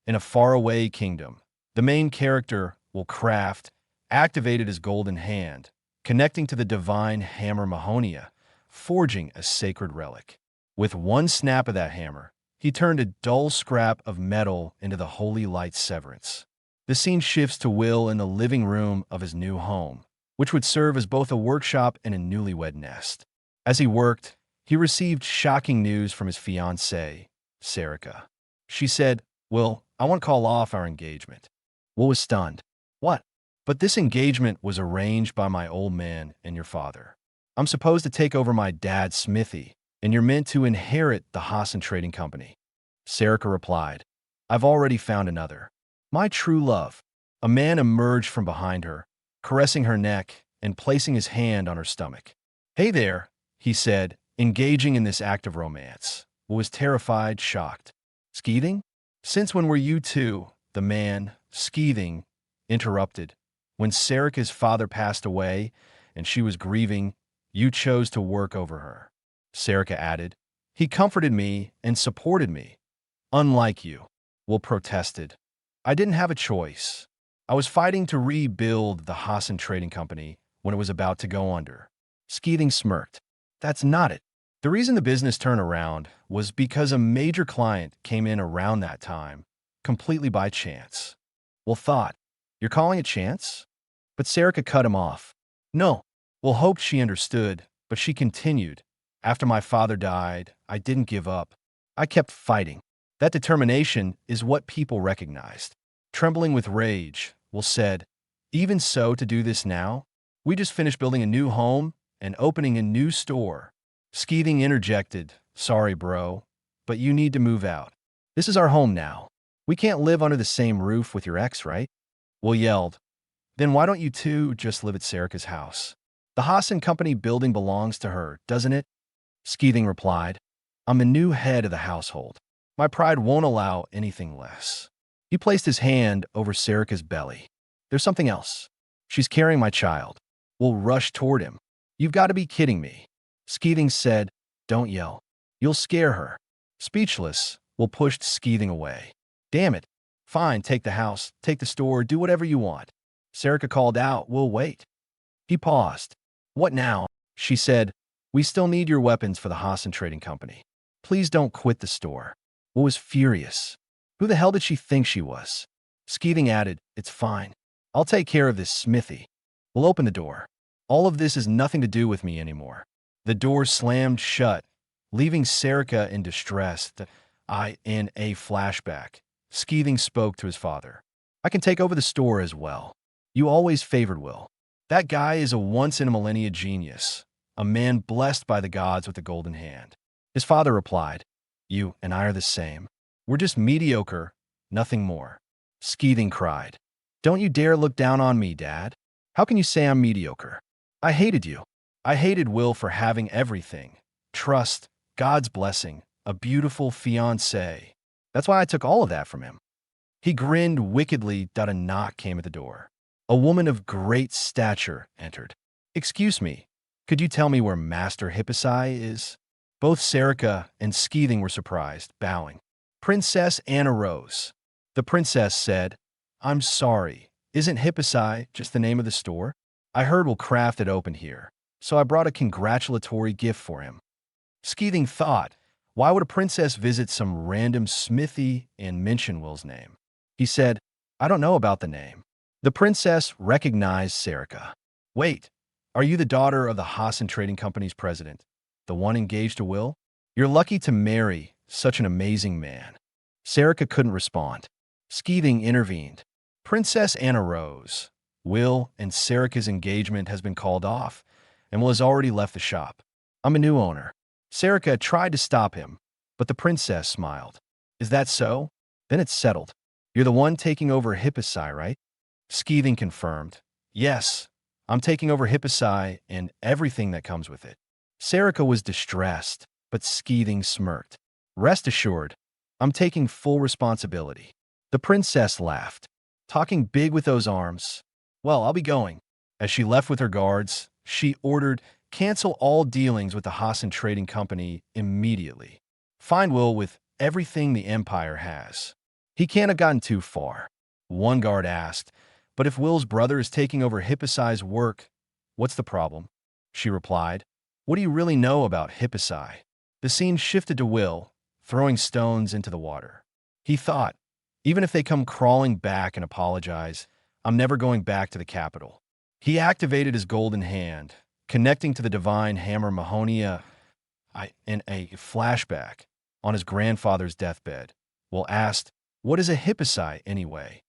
in a faraway kingdom. The main character, will craft, activated his golden hand, connecting to the divine hammer Mahonia, forging a sacred relic. With one snap of that hammer, he turned a dull scrap of metal into the holy light severance. The scene shifts to Will in the living room of his new home, which would serve as both a workshop and a newlywed nest. As he worked, he received shocking news from his fiancée, Sareta. She said, "Will, I want to call off our engagement." Will was stunned. "What? But this engagement was arranged by my old man and your father. I'm supposed to take over my dad's smithy, and you're meant to inherit the Hassan Trading Company." Sareta replied, "I've already found another. My true love." A man emerged from behind her, caressing her neck and placing his hand on her stomach. "Hey there," he said, engaging in this act of romance. Will was terrified, shocked. "Skeething? Since when were you two?" The man, Skeething, interrupted. "When Sareka's father passed away and she was grieving, you chose to work over her." Sareta added, "He comforted me and supported me. Unlike you," Will protested. "I didn't have a choice. I was fighting to rebuild the Hassan Trading Company when it was about to go under." Skeething smirked. "That's not it. The reason the business turned around was because a major client came in around that time, completely by chance." Will thought, "You're calling it chance?" But Sareta cut him off. "No." Will hoped she understood, but she continued. "After my father died, I didn't give up. I kept fighting. That determination is what people recognized." Trembling with rage, Will said, "Even so, to do this now? We just finished building a new home and opening a new store." Skeething interjected, "Sorry, bro, but you need to move out. This is our home now. We can't live under the same roof with your ex, right?" Will yelled, "Then why don't you two just live at Sareka's house? The Hassan Company building belongs to her, doesn't it?" Skeething replied, "I'm the new head of the household. My pride won't allow anything less." He placed his hand over Sareka's belly. "There's something else. She's carrying my child." Will rushed toward him. "You've got to be kidding me." Skeething said, "Don't yell. You'll scare her." Speechless, Will pushed Skeething away. "Damn it. Fine, take the house, take the store, do whatever you want." Sareta called out, "We'll wait." He paused. "What now?" she said. "We still need your weapons for the Hassan Trading Company. Please don't quit the store." Will was furious. Who the hell did she think she was? Skeething added, "It's fine. I'll take care of this smithy. We'll open the door. All of this has nothing to do with me anymore." The door slammed shut, leaving Sareta in distress. In a flashback, Skeething spoke to his father. "I can take over the store as well. You always favored Will. That guy is a once-in-a-millennia genius, a man blessed by the gods with the golden hand." His father replied, "You and I are the same. We're just mediocre, nothing more." Skeething cried, "Don't you dare look down on me, Dad. How can you say I'm mediocre? I hated you. I hated Will for having everything. Trust, God's blessing, a beautiful fiancée. That's why I took all of that from him." He grinned wickedly. A knock came at the door. A woman of great stature entered. "Excuse me, could you tell me where Master Hippusai is?" Both Sareta and Skeething were surprised, bowing. Princess Anna rose. The princess said, "I'm sorry, isn't Hippusai just the name of the store? I heard Will Craft had opened here, so I brought a congratulatory gift for him." Skeething thought, why would a princess visit some random smithy and mention Will's name? He said, "I don't know about the name." The princess recognized Sareta. "Wait, are you the daughter of the Hassan Trading Company's president, the one engaged to Will? You're lucky to marry such an amazing man." Sareta couldn't respond. Skeething intervened. Princess Anna rose. "Will and Sareka's engagement has been called off, and Will has already left the shop. I'm a new owner." Sareta tried to stop him, but the princess smiled. "Is that so? Then it's settled. You're the one taking over Hippusai, right?" Skeething confirmed. "Yes, I'm taking over Hippusai and everything that comes with it." Sareta was distressed, but Skeething smirked. "Rest assured, I'm taking full responsibility." The princess laughed. "Talking big with those arms. Well, I'll be going." As she left with her guards, she ordered, "Cancel all dealings with the Hassan Trading Company immediately. Find Will with everything the Empire has." He can't have gotten too far. One guard asked, but if Will's brother is taking over Hippocy's work, what's the problem? She replied, what do you really know about Hippocy? The scene shifted to Will, throwing stones into the water. He thought, even if they come crawling back and apologize, I'm never going back to the capital. He activated his golden hand, connecting to the divine hammer Mahonia in a flashback on his grandfather's deathbed. Will asked, what is a Hippocy anyway?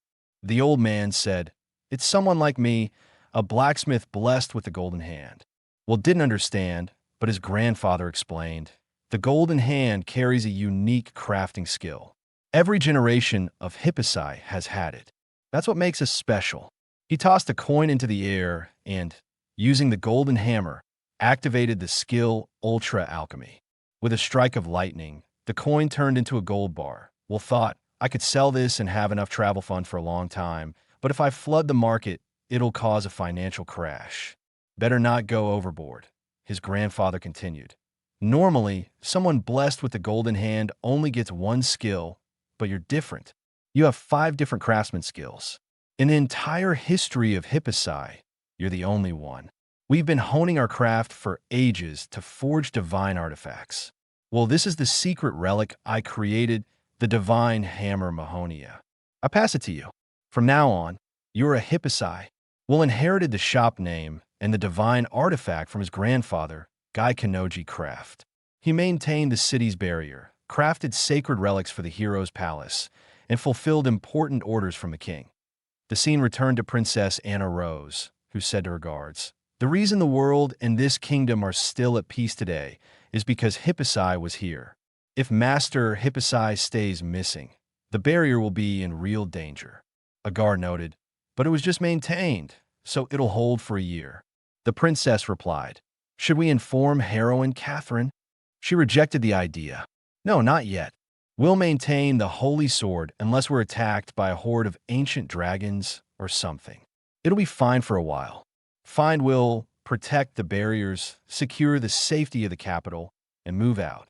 The old man said, it's someone like me, a blacksmith blessed with the golden hand. Will didn't understand, but his grandfather explained, the golden hand carries a unique crafting skill. Every generation of Hippocy has had it. That's what makes us special. He tossed a coin into the air and, using the golden hammer, activated the skill Ultra Alchemy. With a strike of lightning, the coin turned into a gold bar. Will thought, I could sell this and have enough travel fund for a long time, but if I flood the market, it'll cause a financial crash. Better not go overboard, his grandfather continued. Normally, someone blessed with the golden hand only gets one skill, but you're different. You have 5 different craftsman skills. In the entire history of Hippocy, you're the only one. We've been honing our craft for ages to forge divine artifacts. Well, this is the secret relic I created, the divine hammer Mahonia. I pass it to you. From now on, you're a Hippocy. Will inherited the shop name and the divine artifact from his grandfather, Guy Kanoji Craft. He maintained the city's barrier, crafted sacred relics for the hero's palace, and fulfilled important orders from the king. The scene returned to Princess Anna Rose, who said to her guards, the reason the world and this kingdom are still at peace today is because Hippocy was here. If Master Hippocy stays missing, the barrier will be in real danger. A guard noted, but it was just maintained, so it'll hold for a year. The princess replied, should we inform heroine Catherine? She rejected the idea. No, not yet. We'll maintain the holy sword unless we're attacked by a horde of ancient dragons or something. It'll be fine for a while. Find Will, protect the barriers, secure the safety of the capital, and move out.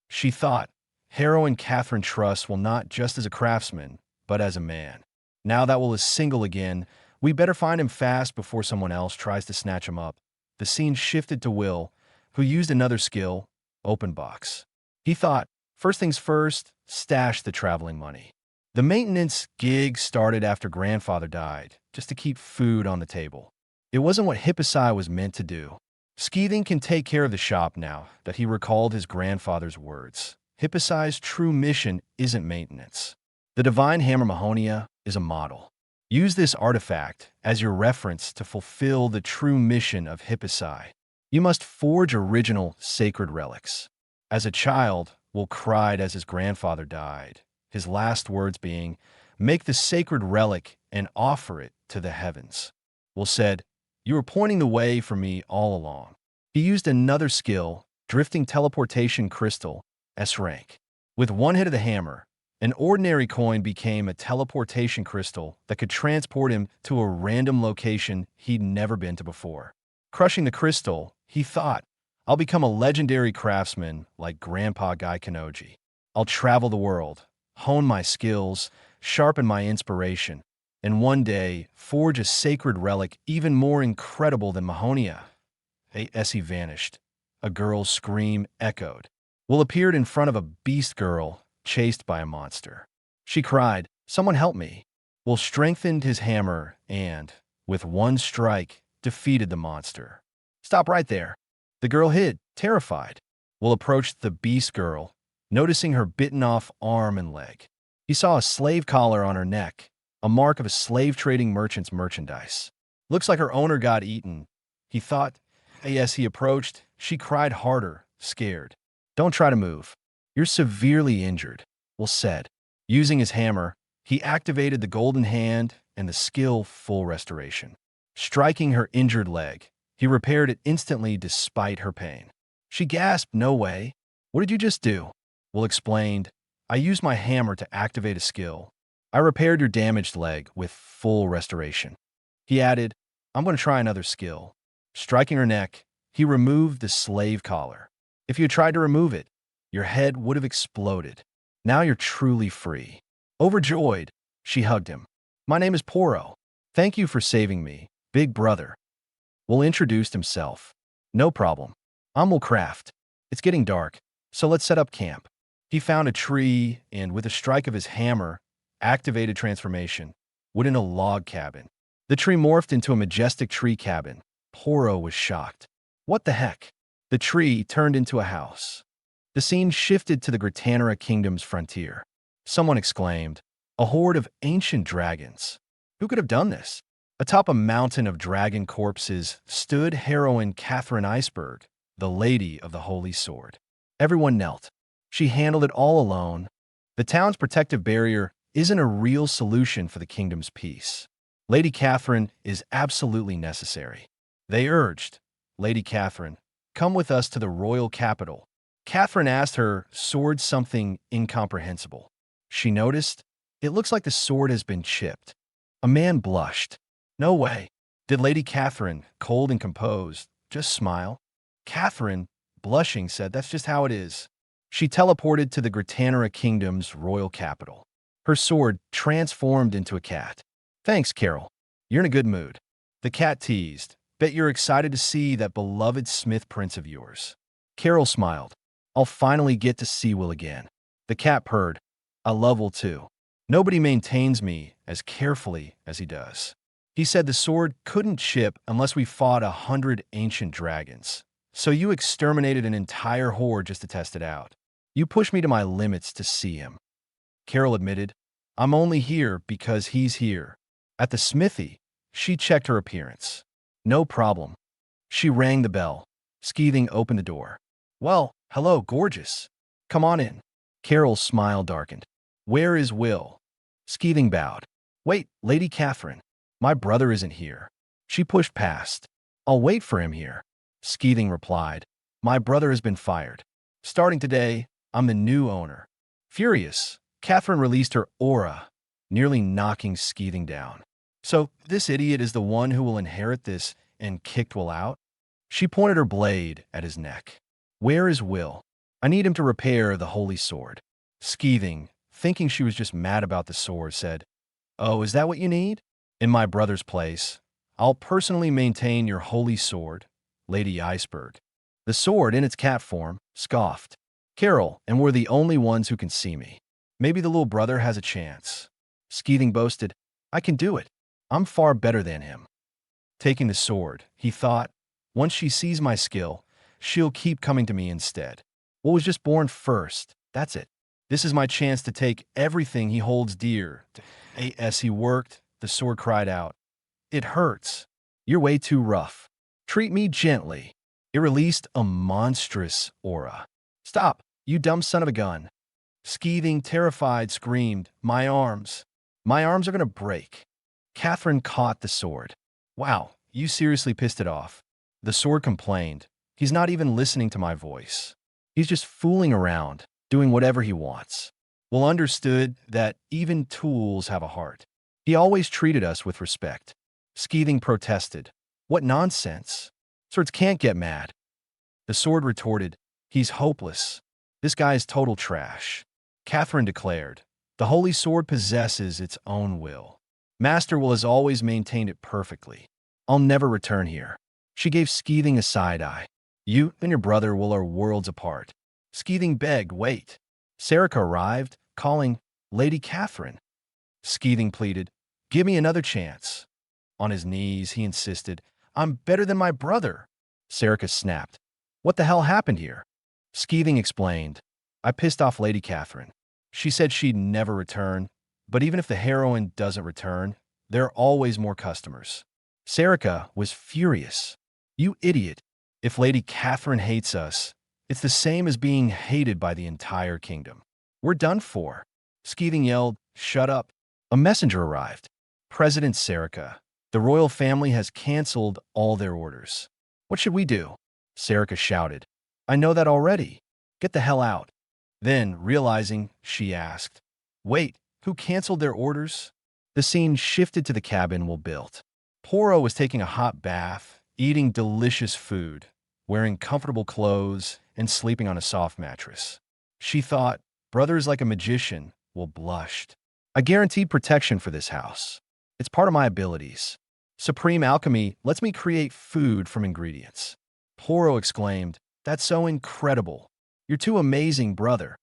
She thought, heroine Catherine trusts Will not just as a craftsman, but as a man. Now that Will is single again, we better find him fast before someone else tries to snatch him up. The scene shifted to Will, who used another skill, open box. He thought, first things first, stash the traveling money. The maintenance gig started after grandfather died, just to keep food on the table. It wasn't what Hippocy was meant to do. Skeething can take care of the shop now that he recalled his grandfather's words. Hippocy's true mission isn't maintenance. The divine hammer Mahonia is a model. Use this artifact as your reference to fulfill the true mission of Hippocy. You must forge original sacred relics. As a child, Will cried as his grandfather died, his last words being, make the sacred relic and offer it to the heavens. Will said, you were pointing the way for me all along. He used another skill, drifting teleportation crystal, S rank. With one hit of the hammer, an ordinary coin became a teleportation crystal that could transport him to a random location he'd never been to before. Crushing the crystal, he thought, I'll become a legendary craftsman like Grandpa Guy Kanoji. I'll travel the world, hone my skills, sharpen my inspiration, and one day forge a sacred relic even more incredible than Mahonia. As he vanished, a girl's scream echoed. Will appeared in front of a beast girl chased by a monster. She cried, someone help me. Will strengthened his hammer and, with one strike, defeated the monster. Stop right there. The girl hid, terrified. Will approached the beast girl, noticing her bitten-off arm and leg. He saw a slave collar on her neck, a mark of a slave-trading merchant's merchandise. Looks like her owner got eaten. He thought, as he approached, she cried harder, scared. Don't try to move. You're severely injured, Will said. Using his hammer, he activated the golden hand and the skill full restoration. Striking her injured leg, he repaired it instantly despite her pain. She gasped, no way. What did you just do? Will explained, I used my hammer to activate a skill. I repaired your damaged leg with full restoration. He added, I'm going to try another skill. Striking her neck, he removed the slave collar. If you had tried to remove it, your head would have exploded. Now you're truly free. Overjoyed, she hugged him. My name is Poro. Thank you for saving me, big brother. Will introduced himself. No problem. I'm Will Craft. It's getting dark, so let's set up camp. He found a tree and, with a strike of his hammer, activated transformation, wood in a log cabin. The tree morphed into a majestic tree cabin. Poro was shocked. What the heck? The tree turned into a house. The scene shifted to the Gritanera Kingdom's frontier. Someone exclaimed, a horde of ancient dragons. Who could have done this? Atop a mountain of dragon corpses stood heroine Catherine Iceberg, the Lady of the Holy Sword. Everyone knelt. She handled it all alone. The town's protective barrier isn't a real solution for the kingdom's peace. Lady Catherine is absolutely necessary. They urged, Lady Catherine, come with us to the royal capital. Catherine asked her sword something incomprehensible. She noticed, it looks like the sword has been chipped. A man blushed. No way. Did Lady Catherine, cold and composed, just smile? Catherine, blushing, said that's just how it is. She teleported to the Gritanera Kingdom's royal capital. Her sword transformed into a cat. Thanks, Carol. You're in a good mood. The cat teased. Bet you're excited to see that beloved Smith prince of yours. Carol smiled. I'll finally get to see Will again. The cat purred. I love Will too. Nobody maintains me as carefully as he does. He said the sword couldn't chip unless we fought 100 ancient dragons. So you exterminated an entire horde just to test it out. You pushed me to my limits to see him. Carol admitted, I'm only here because he's here. At the smithy, she checked her appearance. No problem. She rang the bell. Skeething opened the door. Well, hello, gorgeous. Come on in. Carol's smile darkened. Where is Will? Skeething bowed. Wait, Lady Catherine. My brother isn't here. She pushed past. I'll wait for him here. Skeething replied. My brother has been fired. Starting today, I'm the new owner. Furious, Catherine released her aura, nearly knocking Skeething down. So, this idiot is the one who will inherit this and kicked Will out? She pointed her blade at his neck. Where is Will? I need him to repair the holy sword. Skeething, thinking she was just mad about the sword, said, Oh, is that what you need? In my brother's place, I'll personally maintain your holy sword, Lady Iceberg. The sword, in its cat form, scoffed. Carol, and we're the only ones who can see me. Maybe the little brother has a chance. Skeething boasted, I can do it. I'm far better than him. Taking the sword, he thought, once she sees my skill, she'll keep coming to me instead. Will was just born first, that's it. This is my chance to take everything he holds dear. As he worked, the sword cried out, It hurts. You're way too rough. Treat me gently. It released a monstrous aura. Stop, you dumb son of a gun. Skeething, terrified, screamed, My arms. My arms are going to break. Catherine caught the sword. Wow, you seriously pissed it off. The sword complained. He's not even listening to my voice. He's just fooling around, doing whatever he wants. Will understood that even tools have a heart. He always treated us with respect. Skeething protested. What nonsense. Swords can't get mad. The sword retorted. He's hopeless. This guy's total trash. Catherine declared. The holy sword possesses its own will. Master Will has always maintained it perfectly. I'll never return here. She gave Skeething a side eye. You and your brother Will are worlds apart. Skeething begged, wait. Sareta arrived, calling, Lady Catherine. Skeething pleaded, give me another chance. On his knees, he insisted, I'm better than my brother. Sareta snapped. What the hell happened here? Skeething explained, I pissed off Lady Catherine. She said she'd never return, but even if the heroine doesn't return, there are always more customers. Sareta was furious. You idiot. If Lady Catherine hates us, it's the same as being hated by the entire kingdom. We're done for. Skeething yelled, shut up. A messenger arrived. President Sareta, the royal family has canceled all their orders. What should we do? Sareta shouted. I know that already. Get the hell out. Then, realizing, she asked, wait, who canceled their orders? The scene shifted to the cabin Will built. Poro was taking a hot bath, eating delicious food, wearing comfortable clothes, and sleeping on a soft mattress. She thought, brother is like a magician. Will blushed. I guaranteed protection for this house. It's part of my abilities. Supreme alchemy lets me create food from ingredients. Poro exclaimed, "That's so incredible. You're too amazing, brother."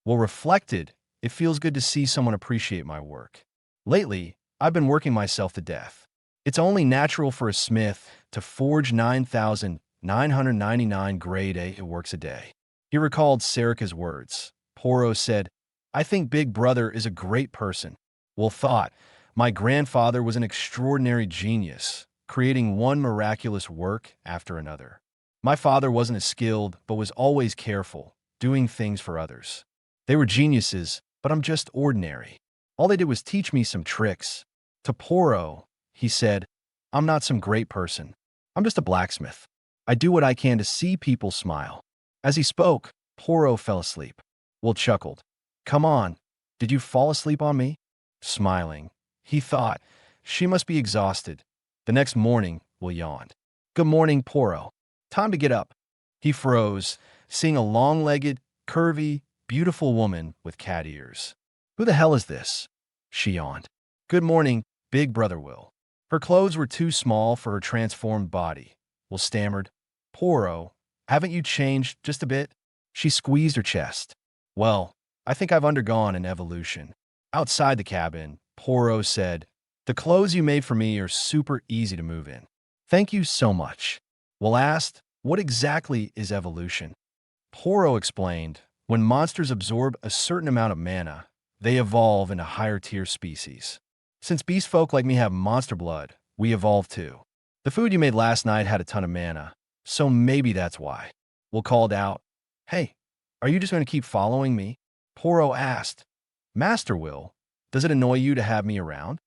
Well, reflected, it feels good to see someone appreciate my work. Lately, I've been working myself to death. It's only natural for a smith to forge 9,999 grade A works a day. He recalled Sareka's words. Poro said, "I think Big Brother is a great person." Well thought, my grandfather was an extraordinary genius, creating one miraculous work after another. My father wasn't as skilled, but was always careful, doing things for others. They were geniuses, but I'm just ordinary. All they did was teach me some tricks. To Poro, he said, "I'm not some great person. I'm just a blacksmith. I do what I can to see people smile." As he spoke, Poro fell asleep. Will chuckled. "Come on, did you fall asleep on me?" Smiling, he thought, she must be exhausted. The next morning, Will yawned. "Good morning, Poro. Time to get up." He froze, seeing a long-legged, curvy, beautiful woman with cat ears. "Who the hell is this?" She yawned. "Good morning, Big Brother Will." Her clothes were too small for her transformed body. Will stammered, "Poro, haven't you changed just a bit?" She squeezed her chest. "Well, I think I've undergone an evolution." Outside the cabin, Poro said, "The clothes you made for me are super easy to move in." "Thank you so much." Will asked, "What exactly is evolution?" Poro explained, "When monsters absorb a certain amount of mana, they evolve into higher-tier species. Since beast folk like me have monster blood, we evolve too. The food you made last night had a ton of mana, so maybe that's why." Will called out, "Hey, are you just going to keep following me?" Poro asked, "Master Will, does it annoy you to have me around?"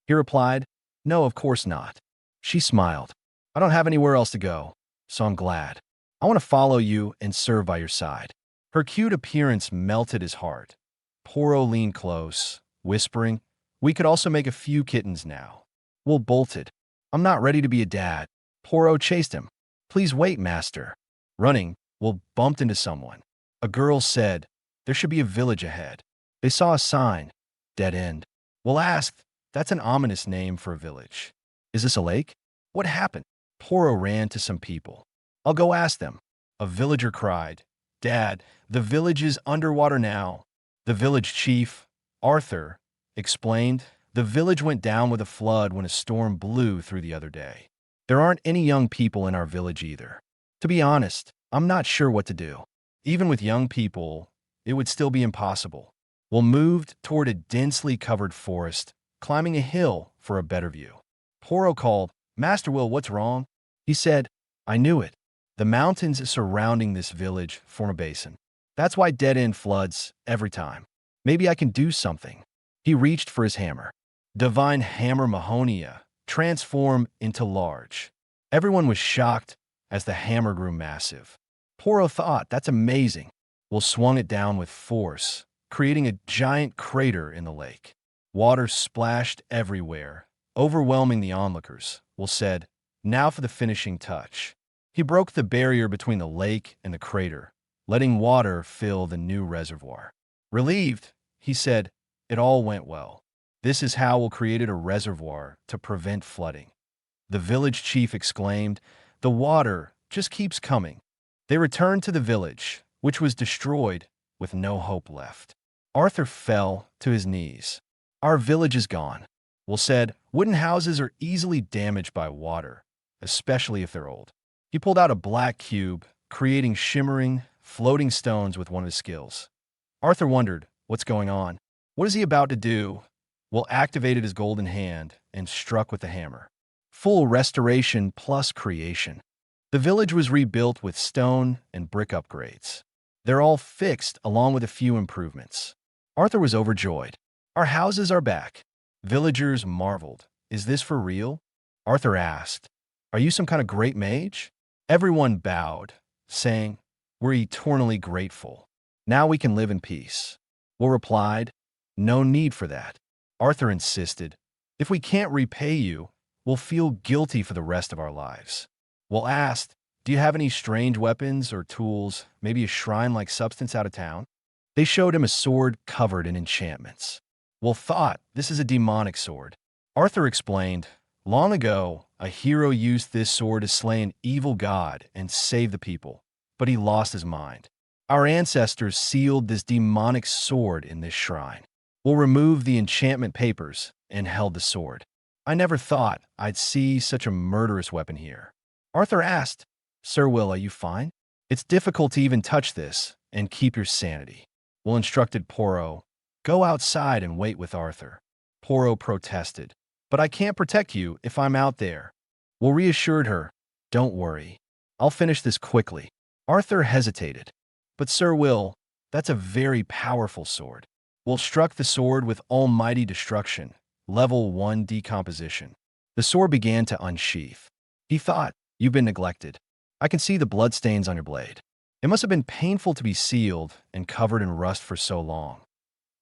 He replied, "No, of course not." She smiled. "I don't have anywhere else to go, so I'm glad. I want to follow you and serve by your side." Her cute appearance melted his heart. Poro leaned close, whispering, "We could also make a few kittens now." Will bolted. "I'm not ready to be a dad." Poro chased him. "Please wait, master." Running, Will bumped into someone. A girl said, "There should be a village ahead." They saw a sign, "Dead End." Will asked, "That's an ominous name for a village. Is this a lake? What happened?" Poro ran to some people. "I'll go ask them." A villager cried, "Dad, the village is underwater now." The village chief, Arthur, explained, "The village went down with a flood when a storm blew through the other day. There aren't any young people in our village either. To be honest, I'm not sure what to do. Even with young people, it would still be impossible." Will moved toward a densely covered forest, climbing a hill for a better view. Poro called, "Master Will, what's wrong?" He said, "I knew it. The mountains surrounding this village form a basin. That's why Dead End floods every time. Maybe I can do something." He reached for his hammer. Divine Hammer Mahonia transformed into large. Everyone was shocked as the hammer grew massive. Poro thought, "That's amazing." Will swung it down with force, creating a giant crater in the lake. Water splashed everywhere, overwhelming the onlookers. Will said, "Now for the finishing touch." He broke the barrier between the lake and the crater, letting water fill the new reservoir. Relieved, he said, "It all went well. This is how Will created a reservoir to prevent flooding." The village chief exclaimed, "The water just keeps coming." They returned to the village, which was destroyed with no hope left. Arthur fell to his knees. "Our village is gone." Will said, "Wooden houses are easily damaged by water, especially if they're old." He pulled out a black cube, creating shimmering, floating stones with one of his skills. Arthur wondered, what's going on? What is he about to do? Will activated his golden hand and struck with the hammer. Full restoration plus creation. The village was rebuilt with stone and brick upgrades. They're all fixed along with a few improvements. Arthur was overjoyed. "Our houses are back." Villagers marveled. "Is this for real?" Arthur asked, "Are you some kind of great mage?" Everyone bowed, saying, "We're eternally grateful. Now we can live in peace." Will replied, "No need for that." Arthur insisted, "If we can't repay you, we'll feel guilty for the rest of our lives." Will asked, "Do you have any strange weapons or tools, maybe a shrine-like substance out of town?" They showed him a sword covered in enchantments. Well thought, this is a demonic sword. Arthur explained, long ago, a hero used this sword to slay an evil god and save the people, but he lost his mind. Our ancestors sealed this demonic sword in this shrine. We'll remove the enchantment papers and held the sword. I never thought I'd see such a murderous weapon here. Arthur asked, Sir Will, are you fine? It's difficult to even touch this and keep your sanity. Will instructed Poro, go outside and wait with Arthur. Poro protested, but I can't protect you if I'm out there. Will reassured her, don't worry. I'll finish this quickly. Arthur hesitated, but Sir Will, that's a very powerful sword. Will struck the sword with almighty destruction, level 1 decomposition. The sword began to unsheath. He thought, you've been neglected. I can see the bloodstains on your blade. It must have been painful to be sealed and covered in rust for so long.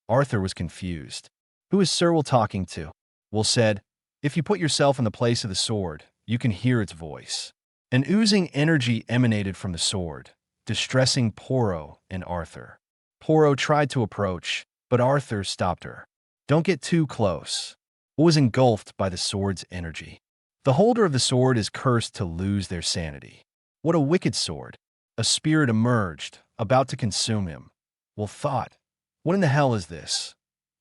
Arthur was confused. Who is Sir Will talking to? Will said, if you put yourself in the place of the sword, you can hear its voice. An oozing energy emanated from the sword, distressing Poro and Arthur. Poro tried to approach, but Arthur stopped her. Don't get too close. Will was engulfed by the sword's energy. The holder of the sword is cursed to lose their sanity. What a wicked sword. A spirit emerged, about to consume him. Will thought, what in the hell is this?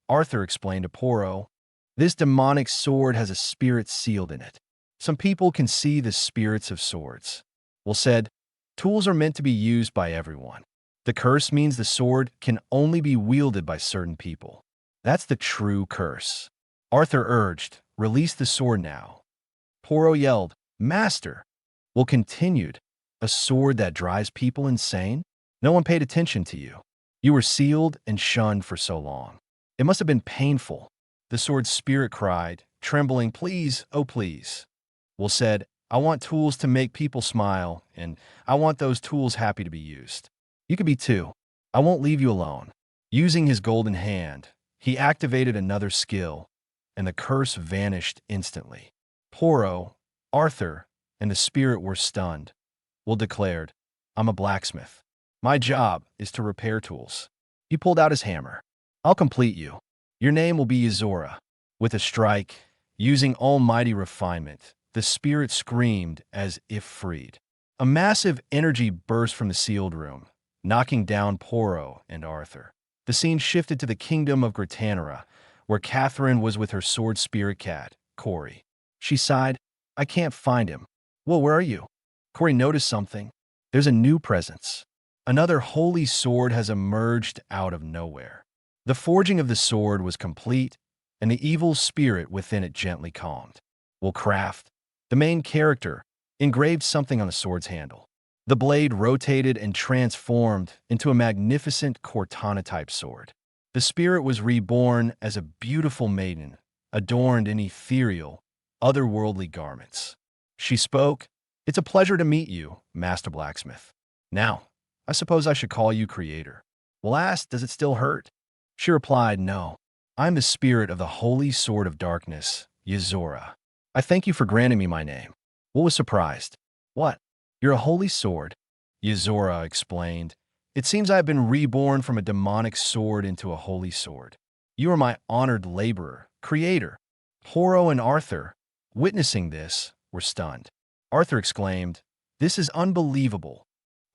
Arthur explained to Poro, this demonic sword has a spirit sealed in it. Some people can see the spirits of swords. Will said, tools are meant to be used by everyone. The curse means the sword can only be wielded by certain people. That's the true curse. Arthur urged, release the sword now. Poro yelled, Master. Will continued, a sword that drives people insane? No one paid attention to you. You were sealed and shunned for so long. It must have been painful. The sword's spirit cried, trembling, please, oh please. Will said, I want tools to make people smile, and I want those tools happy to be used. You could be too. I won't leave you alone. Using his golden hand, he activated another skill, and the curse vanished instantly. Poro, Arthur, and the spirit were stunned. Will declared, I'm a blacksmith. My job is to repair tools. He pulled out his hammer. I'll complete you. Your name will be Yuzora. With a strike, using almighty refinement, the spirit screamed as if freed. A massive energy burst from the sealed room, knocking down Poro and Arthur. The scene shifted to the kingdom of Gratanera, where Catherine was with her sword spirit cat, Cory. She sighed, I can't find him. Well, where are you? Cory noticed something. There's a new presence. Another holy sword has emerged out of nowhere. The forging of the sword was complete, and the evil spirit within it gently calmed. Will Craft, the main character, engraved something on the sword's handle. The blade rotated and transformed into a magnificent Cortana-type sword. The spirit was reborn as a beautiful maiden, adorned in ethereal, otherworldly garments. She spoke, It's a pleasure to meet you, Master Blacksmith. Now, I suppose I should call you Creator. Will asked, does it still hurt? She replied, no. I'm the spirit of the Holy Sword of Darkness, Yuzora. I thank you for granting me my name. Will was surprised. What? You're a holy sword? Yuzora explained. It seems I have been reborn from a demonic sword into a holy sword. You are my honored laborer, Creator. Poro and Arthur, witnessing this, were stunned. Arthur exclaimed, this is unbelievable.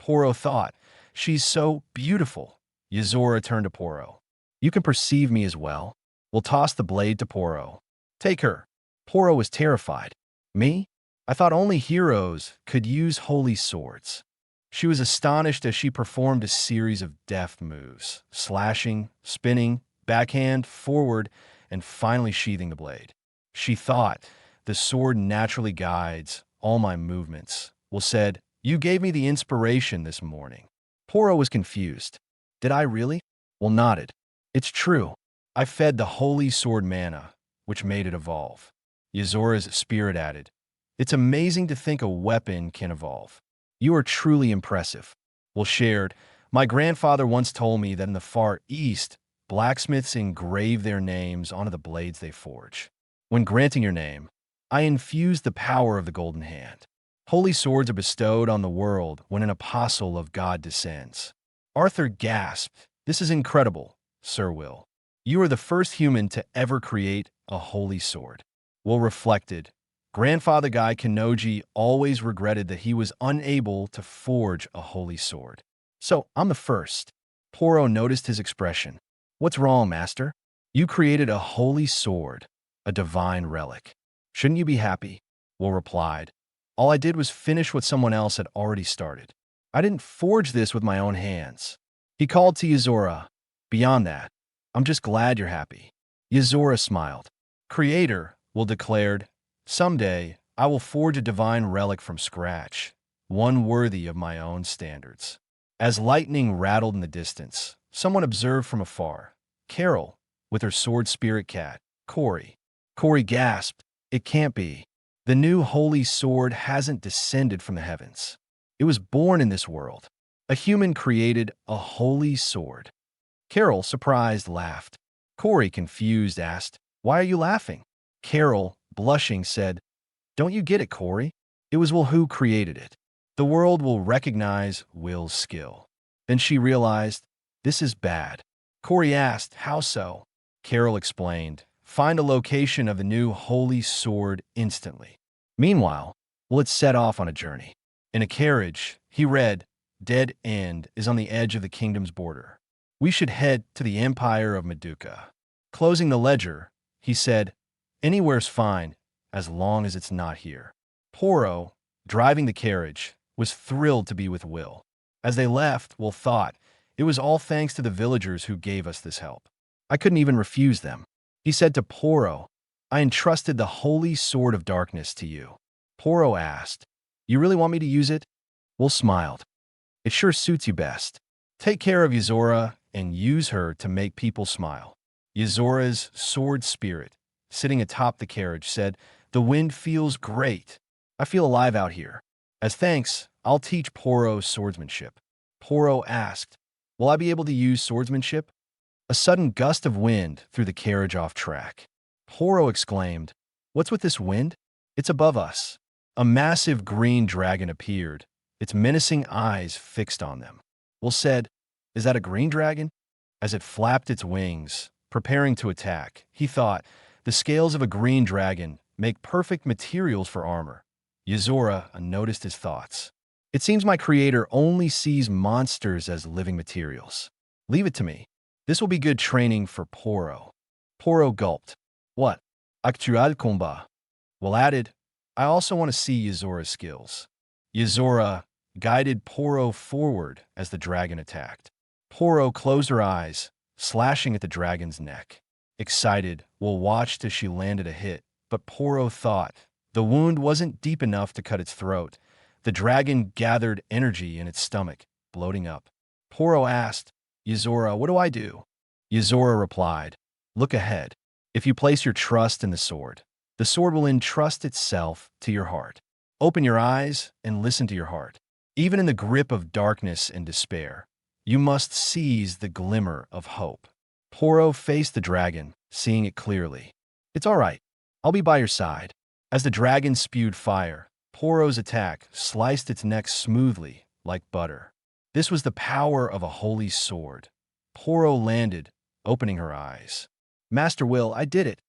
Poro thought, she's so beautiful. Yuzora turned to Poro. You can perceive me as well. We'll toss the blade to Poro. Take her. Poro was terrified. Me? I thought only heroes could use holy swords. She was astonished as she performed a series of deft moves, slashing, spinning, backhand, forward, and finally sheathing the blade. She thought, the sword naturally guides all my movements. Will said, you gave me the inspiration this morning. Poro was confused. Did I really? Will nodded. It's true. I fed the holy sword mana, which made it evolve. Yuzora's spirit added, it's amazing to think a weapon can evolve. You are truly impressive. Will shared, my grandfather once told me that in the Far East, blacksmiths engrave their names onto the blades they forge. When granting your name, I infuse the power of the golden hand. Holy swords are bestowed on the world when an apostle of God descends. Arthur gasped, this is incredible, Sir Will. You are the first human to ever create a holy sword. Will reflected. Grandfather Guy Kanoji always regretted that he was unable to forge a holy sword. So, I'm the first. Poro noticed his expression. What's wrong, master? You created a holy sword, a divine relic. Shouldn't you be happy? Will replied. All I did was finish what someone else had already started. I didn't forge this with my own hands. He called to Yuzora. Beyond that, I'm just glad you're happy. Yuzora smiled. Creator, Will declared, someday I will forge a divine relic from scratch, one worthy of my own standards. As lightning rattled in the distance, someone observed from afar. Carol, with her sword spirit cat, Cory. Cory gasped, it can't be. The new holy sword hasn't descended from the heavens. It was born in this world. A human created a holy sword. Carol, surprised, laughed. Cory, confused, asked, why are you laughing? Carol, blushing, said, don't you get it, Cory? It was Will who created it. The world will recognize Will's skill. Then she realized, this is bad. Cory asked, how so? Carol explained, find a location of the new holy sword instantly. Meanwhile, Will had set off on a journey. In a carriage, he read, Dead End is on the edge of the kingdom's border. We should head to the Empire of Madoka. Closing the ledger, he said, anywhere's fine, as long as it's not here. Poro, driving the carriage, was thrilled to be with Will. As they left, Will thought, it was all thanks to the villagers who gave us this help. I couldn't even refuse them. He said to Poro, I entrusted the holy sword of darkness to you. Poro asked, you really want me to use it? Will smiled. It sure suits you best. Take care of Yuzora and use her to make people smile. Yuzora's sword spirit, sitting atop the carriage, said, the wind feels great. I feel alive out here. As thanks, I'll teach Poro swordsmanship. Poro asked, will I be able to use swordsmanship? A sudden gust of wind threw the carriage off track. Poro exclaimed, what's with this wind? It's above us. A massive green dragon appeared, its menacing eyes fixed on them. Will said, is that a green dragon? As it flapped its wings, preparing to attack, he thought, the scales of a green dragon make perfect materials for armor. Yuzora noticed his thoughts. It seems my creator only sees monsters as living materials. Leave it to me. This will be good training for Poro. Poro gulped. What? Actual combat. Will added, I also want to see Yuzora's skills. Yuzora guided Poro forward as the dragon attacked. Poro closed her eyes, slashing at the dragon's neck. Excited, Will watched as she landed a hit, but Poro thought the wound wasn't deep enough to cut its throat. The dragon gathered energy in its stomach, bloating up. Poro asked, Yuzora, what do I do? Yuzora replied, look ahead. If you place your trust in the sword will entrust itself to your heart. Open your eyes and listen to your heart. Even in the grip of darkness and despair, you must seize the glimmer of hope. Poro faced the dragon, seeing it clearly. It's all right. I'll be by your side. As the dragon spewed fire, Poro's attack sliced its neck smoothly, like butter. This was the power of a holy sword. Poro landed, opening her eyes. Master Will, I did it.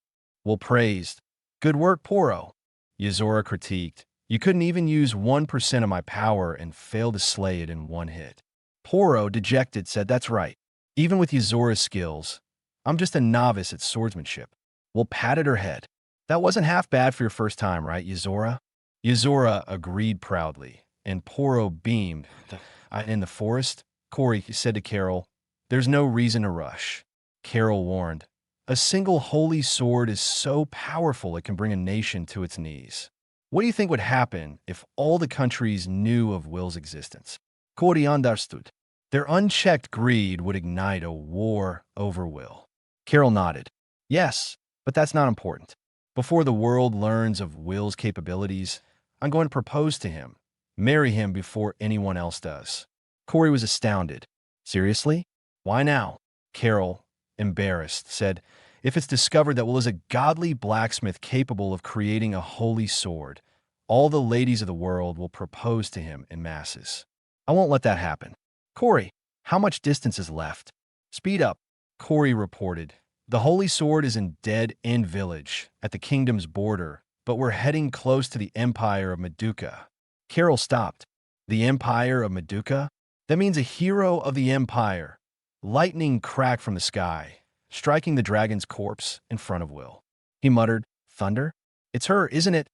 Will praised. Good work, Poro. Yuzora critiqued. You couldn't even use 1% of my power and failed to slay it in one hit. Poro, dejected, said, that's right. Even with Yuzora's skills, I'm just a novice at swordsmanship. Will patted her head. That wasn't half bad for your first time, right, Yuzora? Yuzora agreed proudly, and Poro beamed. In the forest, Cory said to Carol, there's no reason to rush. Carol warned, a single holy sword is so powerful it can bring a nation to its knees. What do you think would happen if all the countries knew of Will's existence? Cory understood. Their unchecked greed would ignite a war over Will. Carol nodded. Yes, but that's not important. Before the world learns of Will's capabilities, I'm going to propose to him, marry him before anyone else does. Cory was astounded. Seriously? Why now? Carol, embarrassed, said, if it's discovered that Will is a godly blacksmith capable of creating a holy sword, all the ladies of the world will propose to him in masses. I won't let that happen. Cory, how much distance is left? Speed up, Cory reported. The Holy Sword is in Dead End Village, at the kingdom's border, but we're heading close to the Empire of Madoka. Carol stopped. The Empire of Madoka? That means a hero of the Empire. Lightning cracked from the sky, striking the dragon's corpse in front of Will. He muttered, "Thunder? It's her, isn't it?"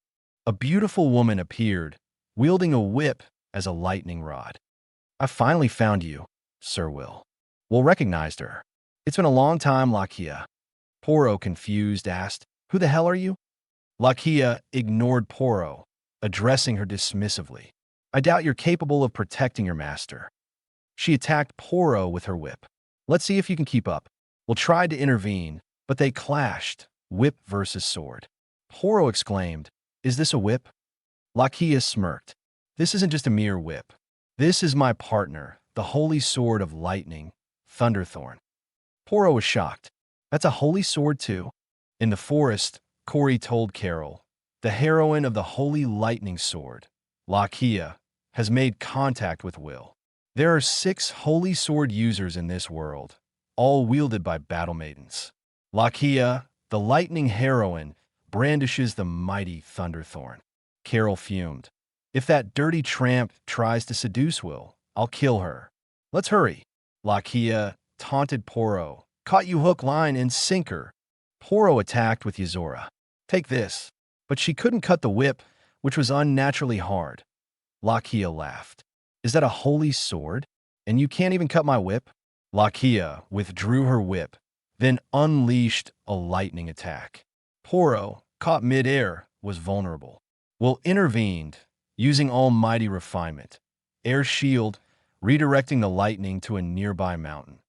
A beautiful woman appeared, wielding a whip as a lightning rod. "I finally found you, Sir Will." Will recognized her. "It's been a long time, Lakia." Poro, confused, asked, "Who the hell are you?" Lakia ignored Poro, addressing her dismissively. "I doubt you're capable of protecting your master." She attacked Poro with her whip. "Let's see if you can keep up." Will tried to intervene, but they clashed, whip versus sword. Poro exclaimed, "Is this a whip?" Lakia smirked. "This isn't just a mere whip. This is my partner, the holy sword of lightning, Thunderthorn." Poro was shocked. "That's a holy sword too?" In the forest, Cory told Carol, "The heroine of the holy lightning sword, Lakia, has made contact with Will. There are 6 holy sword users in this world, all wielded by battle maidens. Lakia, the lightning heroine, brandishes the mighty Thunderthorn." Carol fumed. "If that dirty tramp tries to seduce Will, I'll kill her. Let's hurry." Lakia taunted Poro. "Caught you hook, line, and sinker." Poro attacked with Yuzora. "Take this." But she couldn't cut the whip, which was unnaturally hard. Lakia laughed. "Is that a holy sword? And you can't even cut my whip?" Lakia withdrew her whip, then unleashed a lightning attack. Poro, caught mid-air, was vulnerable. Will intervened, using almighty refinement. Air shield, redirecting the lightning to a nearby mountain.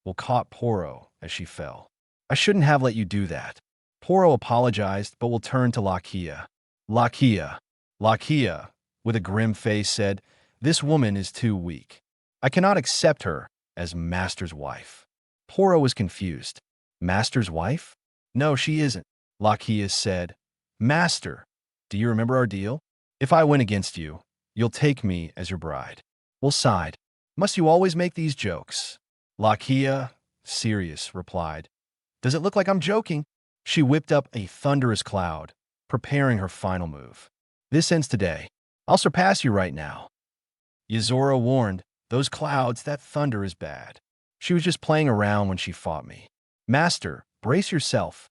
Will caught Poro as she fell. "I shouldn't have let you do that." Poro apologized, but will turned to Lakia. Lakia, with a grim face, said, "This woman is too weak. I cannot accept her as Master's wife." Poro was confused. "Master's wife?" "No, she isn't," Lakia said. "Master, do you remember our deal? If I win against you, you'll take me as your bride." Will sighed. "Must you always make these jokes?" Lakia, serious, replied, "Does it look like I'm joking?" She whipped up a thunderous cloud, preparing her final move. "This ends today. I'll surpass you right now." Yuzora warned, "Those clouds, that thunder is bad. She was just playing around when she fought me." "Master, brace yourself."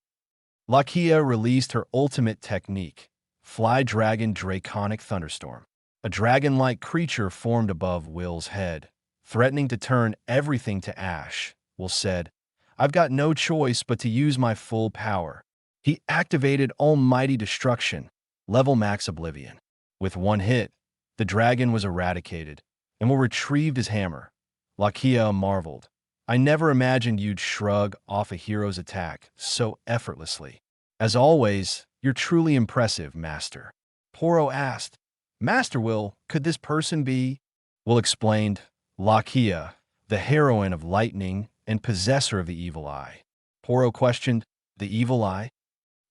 Lakia released her ultimate technique, Fly Dragon Draconic Thunderstorm. A dragon-like creature formed above Will's head, threatening to turn everything to ash. Will said, "I've got no choice but to use my full power." He activated Almighty Destruction, level max Oblivion. With one hit, the dragon was eradicated, and Will retrieved his hammer. Lakia marveled. "I never imagined you'd shrug off a hero's attack so effortlessly. As always, you're truly impressive, Master." Poro asked, "Master Will, could this person be?" Will explained, "Lakia, the heroine of lightning and possessor of the evil eye." Poro questioned, "The evil eye?"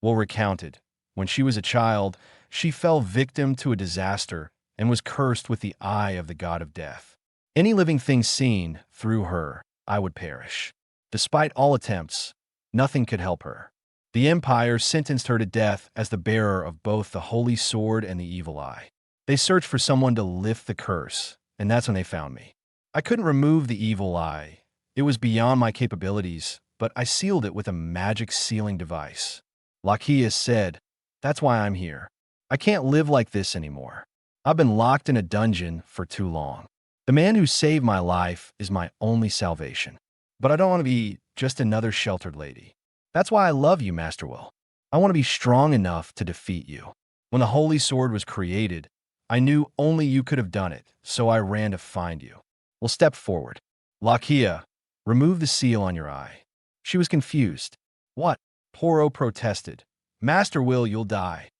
Will recounted, "When she was a child, she fell victim to a disaster and was cursed with the eye of the god of death. Any living thing seen through her, I would perish. Despite all attempts, nothing could help her. The Empire sentenced her to death as the bearer of both the Holy Sword and the Evil Eye. They searched for someone to lift the curse, and that's when they found me. I couldn't remove the Evil Eye. It was beyond my capabilities, but I sealed it with a magic sealing device." Lakia said, "That's why I'm here. I can't live like this anymore. I've been locked in a dungeon for too long. The man who saved my life is my only salvation. But I don't want to be just another sheltered lady. That's why I love you, Master Will. I want to be strong enough to defeat you. When the Holy Sword was created, I knew only you could have done it, so I ran to find you." Will stepped forward. "Lakia, remove the seal on your eye." She was confused. "What?" Poro protested. "Master Will, you'll die."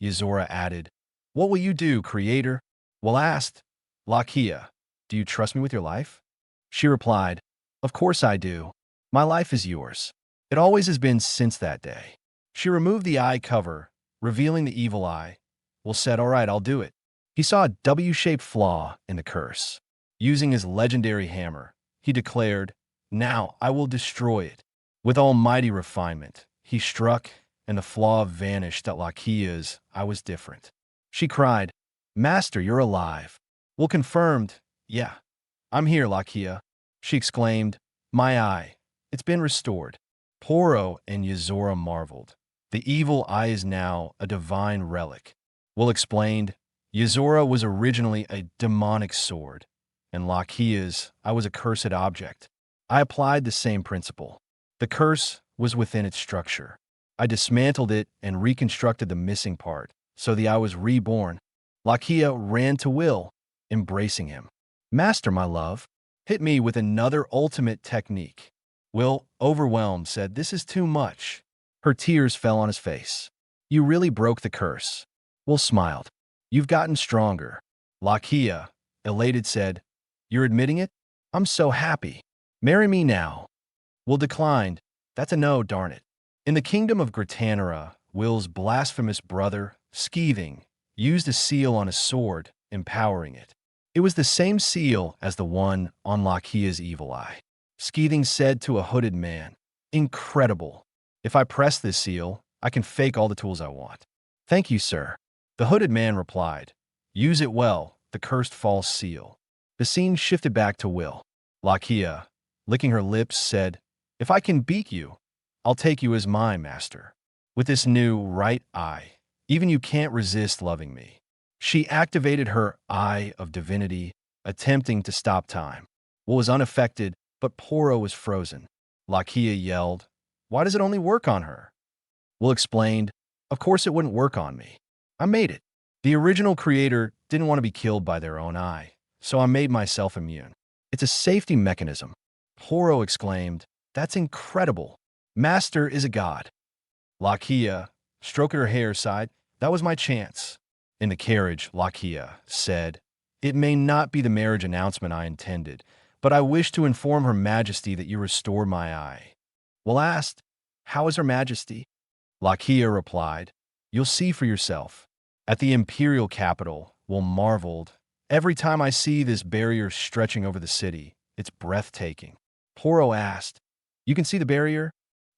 Yuzora added, "What will you do, Creator?" Will asked, "Lakia, do you trust me with your life?" She replied, "Of course I do. My life is yours. It always has been since that day." She removed the eye cover, revealing the evil eye. Will said, "All right, I'll do it." He saw a W-shaped flaw in the curse. Using his legendary hammer, he declared, "Now I will destroy it." With almighty refinement, he struck, and the flaw vanished at Lakia's I was different. She cried, "Master, you're alive." Will confirmed, "Yeah, I'm here, Lakia." She exclaimed, "My eye, it's been restored." Poro and Yuzora marveled. The evil eye is now a divine relic. Will explained, Yuzora was originally a demonic sword, and Lakia's I was a cursed object. I applied the same principle. The curse was within its structure. I dismantled it and reconstructed the missing part, so the eye was reborn. Lakia ran to Will, embracing him. "Master, my love, hit me with another ultimate technique." Will, overwhelmed, said, "This is too much." Her tears fell on his face. "You really broke the curse." Will smiled. "You've gotten stronger." Lakia, elated, said, "You're admitting it? I'm so happy. Marry me now." Will declined. "That's a no, darn it." In the kingdom of Gritanera, Will's blasphemous brother, Skeething, used a seal on his sword, empowering it. It was the same seal as the one on Lakia's evil eye. Skeething said to a hooded man, "Incredible. If I press this seal, I can fake all the tools I want." "Thank you, sir." The hooded man replied, "Use it well, the cursed false seal." The scene shifted back to Will. Lakia, licking her lips, said, "If I can beat you, I'll take you as my master. With this new right eye, even you can't resist loving me." She activated her Eye of Divinity, attempting to stop time. Will was unaffected, but Poro was frozen. Lakia yelled, "Why does it only work on her?" Will explained, "Of course it wouldn't work on me. I made it. The original creator didn't want to be killed by their own eye, so I made myself immune. It's a safety mechanism." Poro exclaimed, "That's incredible. Master is a god." Lakia, stroking her hair, sighed, "That was my chance." In the carriage, Lakia said, "It may not be the marriage announcement I intended, but I wish to inform Her Majesty that you restored my eye." Will asked, "How is Her Majesty?" Lakia replied, "You'll see for yourself." At the imperial capital, Will marveled, "Every time I see this barrier stretching over the city, it's breathtaking." Poro asked, "You can see the barrier?"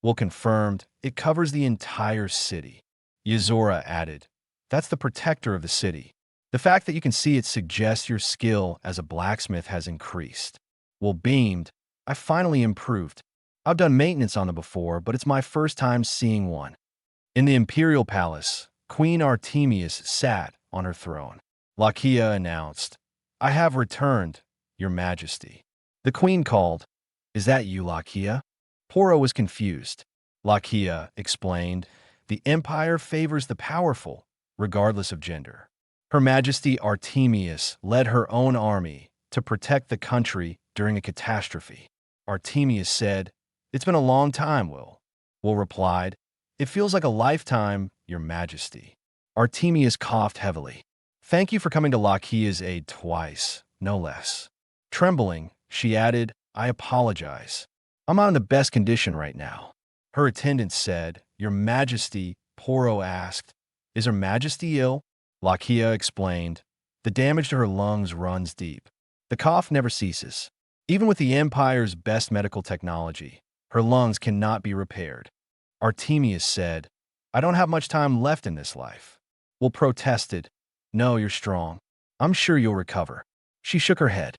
Will confirmed, "It covers the entire city." Yuzora added, "That's the protector of the city. The fact that you can see it suggests your skill as a blacksmith has increased." Will beamed, "I finally improved. I've done maintenance on them before, but it's my first time seeing one." In the imperial palace, Queen Artemius sat on her throne. Lakia announced, "I have returned, Your Majesty." The queen called, "Is that you, Lakia?" Poro was confused. Lakia explained, "The empire favors the powerful, regardless of gender. Her Majesty Artemius led her own army to protect the country during a catastrophe." Artemius said, "It's been a long time, Will." Will replied, "It feels like a lifetime, Your Majesty." Artemius coughed heavily. "Thank you for coming to Lakia's aid twice, no less." Trembling, she added, "I apologize. I'm not in the best condition right now." Her attendant said, "Your Majesty," Poro asked, "Is Her Majesty ill?" Lakia explained, "The damage to her lungs runs deep. The cough never ceases. Even with the Empire's best medical technology, her lungs cannot be repaired." Artemius said, "I don't have much time left in this life." Will protested, "No, you're strong. I'm sure you'll recover." She shook her head.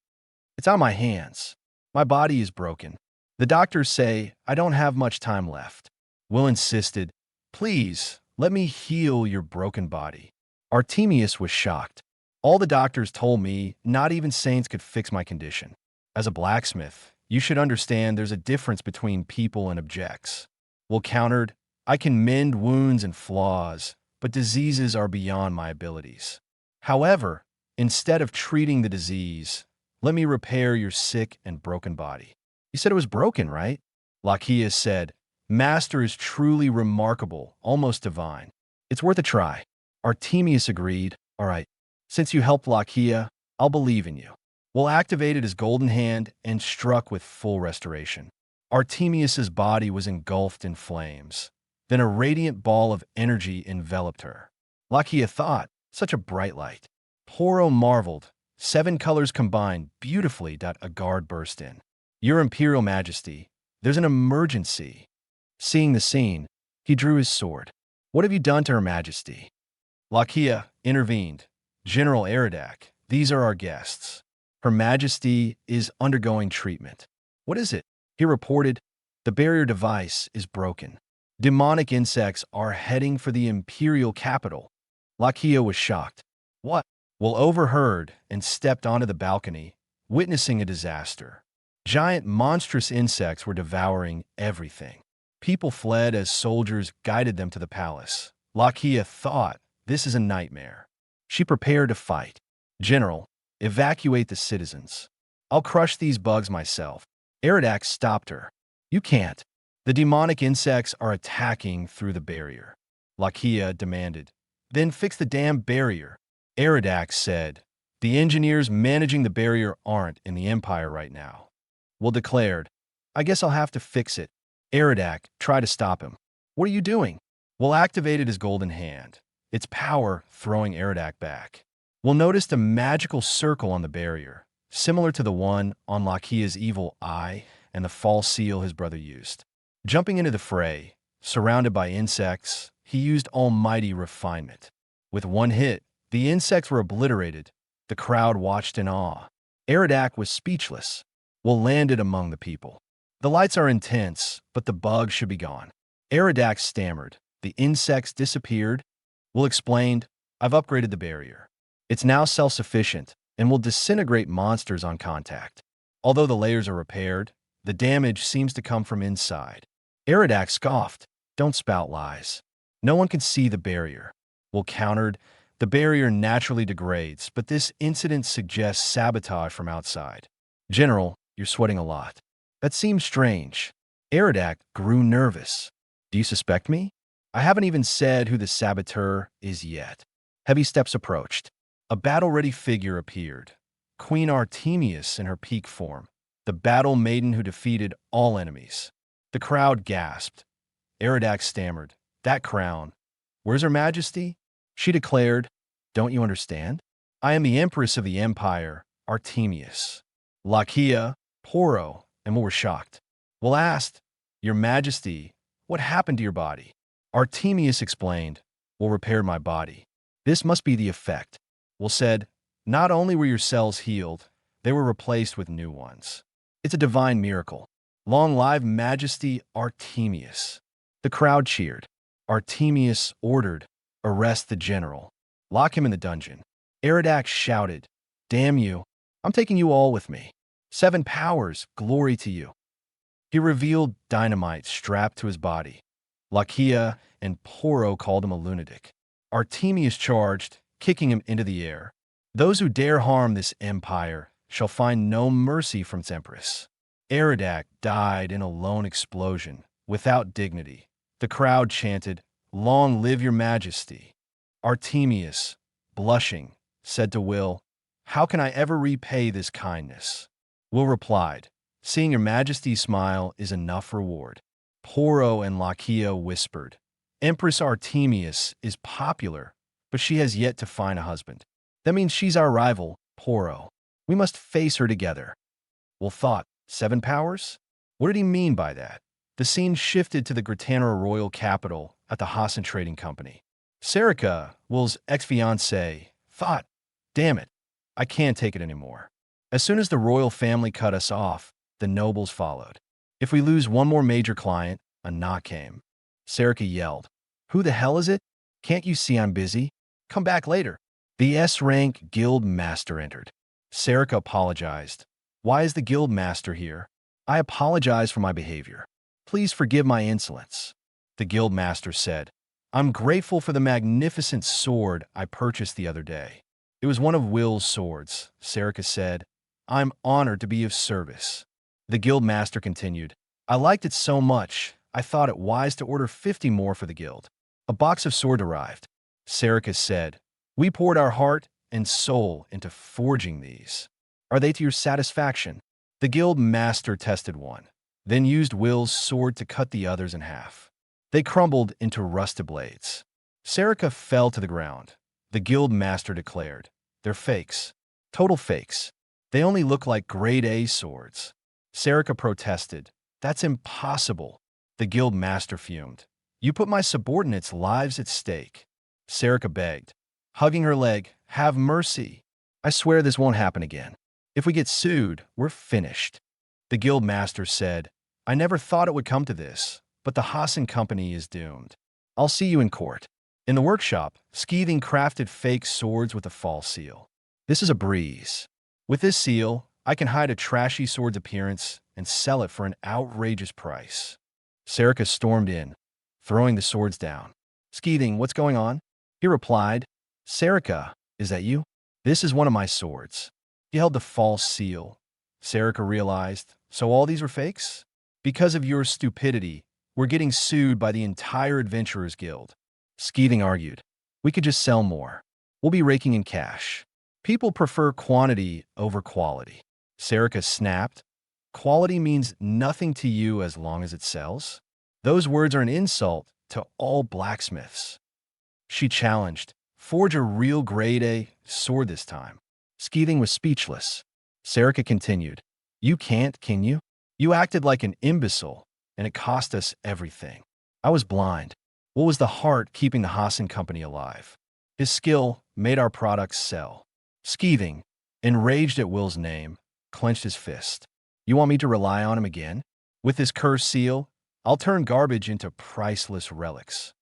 "It's on my hands. My body is broken. The doctors say I don't have much time left." Will insisted, "Please, let me heal your broken body." Artemius was shocked. "All the doctors told me not even saints could fix my condition. As a blacksmith, you should understand there's a difference between people and objects." Will countered, "I can mend wounds and flaws, but diseases are beyond my abilities. However, instead of treating the disease, let me repair your sick and broken body." "You said it was broken, right?" Lakia said, "Master is truly remarkable, almost divine. It's worth a try." Artemius agreed, "All right, since you helped Lakia, I'll believe in you." Will activated his golden hand and struck with full restoration. Artemius's body was engulfed in flames. Then a radiant ball of energy enveloped her. Lakia thought, "Such a bright light." Poro marveled. 7 colors combined beautifully. A guard burst in. "Your Imperial Majesty, there's an emergency." Seeing the scene, he drew his sword. What have you done to Her Majesty? Lakia intervened. General Eridak, these are our guests. Her Majesty is undergoing treatment. What is it? He reported. The barrier device is broken. Demonic insects are heading for the imperial capital. Lakia was shocked. What? Will overheard and stepped onto the balcony, witnessing a disaster. Giant monstrous insects were devouring everything. People fled as soldiers guided them to the palace. Lakia thought, this is a nightmare. She prepared to fight. General, evacuate the citizens. I'll crush these bugs myself. Eridak stopped her. You can't. The demonic insects are attacking through the barrier. Lakia demanded. Then fix the damn barrier. Eridak said. The engineers managing the barrier aren't in the Empire right now. Will declared. I guess I'll have to fix it. Eridak tried to stop him. What are you doing? Will activated his golden hand, its power throwing Eridak back. Will noticed a magical circle on the barrier, similar to the one on Lakia's evil eye and the false seal his brother used. Jumping into the fray, surrounded by insects, he used almighty refinement. With one hit, the insects were obliterated. The crowd watched in awe. Eridak was speechless. Will landed among the people. The lights are intense, but the bugs should be gone. Eridak stammered. The insects disappeared. Will explained, I've upgraded the barrier. It's now self-sufficient and will disintegrate monsters on contact. Although the layers are repaired, the damage seems to come from inside. Eridak scoffed. Don't spout lies. No one can see the barrier. Will countered, the barrier naturally degrades, but this incident suggests sabotage from outside. General, you're sweating a lot. That seems strange. Eridak grew nervous. Do you suspect me? I haven't even said who the saboteur is yet. Heavy steps approached. A battle-ready figure appeared. Queen Artemius in her peak form, the battle maiden who defeated all enemies. The crowd gasped. Eridak stammered. That crown. Where's Her Majesty? She declared, Don't you understand? I am the Empress of the Empire, Artemius. Lakia, Poro, and Will were shocked. Will asked, Your Majesty, what happened to your body? Artemius explained, Will repaired my body. This must be the effect. Will said, Not only were your cells healed, they were replaced with new ones. It's a divine miracle. Long live Majesty Artemius. The crowd cheered. Artemius ordered, Arrest the general. Lock him in the dungeon. Eridak shouted, Damn you, I'm taking you all with me. 7 powers, glory to you. He revealed dynamite strapped to his body. Lakia and Poro called him a lunatic. Artemius charged, kicking him into the air. Those who dare harm this empire shall find no mercy from its empress. Eridak died in a lone explosion, without dignity. The crowd chanted, Long live your majesty. Artemius, blushing, said to Will, How can I ever repay this kindness? Will replied, Seeing your majesty's smile is enough reward. Poro and Lakia whispered, Empress Artemius is popular, but she has yet to find a husband. That means she's our rival, Poro. We must face her together. Will thought, 7 powers? What did he mean by that? The scene shifted to the Grittanera royal capital at the Hassan Trading Company. Sareta, Will's ex-fiancée, thought, Damn it, I can't take it anymore. As soon as the royal family cut us off, the nobles followed. If we lose one more major client, a knock came. Sareta yelled, Who the hell is it? Can't you see I'm busy? Come back later. The S-rank guild master entered. Sareta apologized. Why is the guild master here? I apologize for my behavior. Please forgive my insolence. The guild master said, I'm grateful for the magnificent sword I purchased the other day. It was one of Will's swords, Sareta said. I'm honored to be of service. The guild master continued, I liked it so much, I thought it wise to order 50 more for the guild. A box of sword arrived. Sareta said, We poured our heart and soul into forging these. Are they to your satisfaction? The guild master tested one, then used Will's sword to cut the others in half. They crumbled into rusted blades. Sareta fell to the ground. The guild master declared, They're fakes. Total fakes. They only look like grade A swords. Sareta protested, That's impossible. The guild master fumed. You put my subordinates' lives at stake. Sareta begged, hugging her leg. Have mercy. I swear this won't happen again. If we get sued, we're finished. The guild master said, I never thought it would come to this, but the Hasen company is doomed. I'll see you in court. In the workshop, Skeething crafted fake swords with a false seal. This is a breeze. With this seal, I can hide a trashy sword's appearance and sell it for an outrageous price. Sareta stormed in, throwing the swords down. Skeething, what's going on? He replied, Sareta, is that you? This is one of my swords. He held the false seal. Sareta realized, so all these were fakes? Because of your stupidity, we're getting sued by the entire Adventurers Guild. Skeething argued, we could just sell more. We'll be raking in cash. People prefer quantity over quality. Sareta snapped, quality means nothing to you as long as it sells? Those words are an insult to all blacksmiths. She challenged, forge a real grade A sword this time. Skeething was speechless. Sareta continued, you can't, can you? You acted like an imbecile, and it cost us everything. I was blind. What was the heart keeping the Hasen company alive? His skill made our products sell. Skeething, enraged at Will's name, clenched his fist. You want me to rely on him again? With his cursed seal, I'll turn garbage into priceless relics.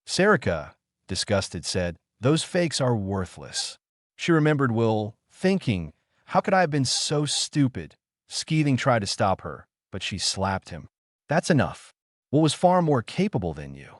Sareta, disgusted, said, those fakes are worthless. She remembered Will, thinking, how could I have been so stupid? Skeething tried to stop her, but she slapped him. That's enough. Will was far more capable than you.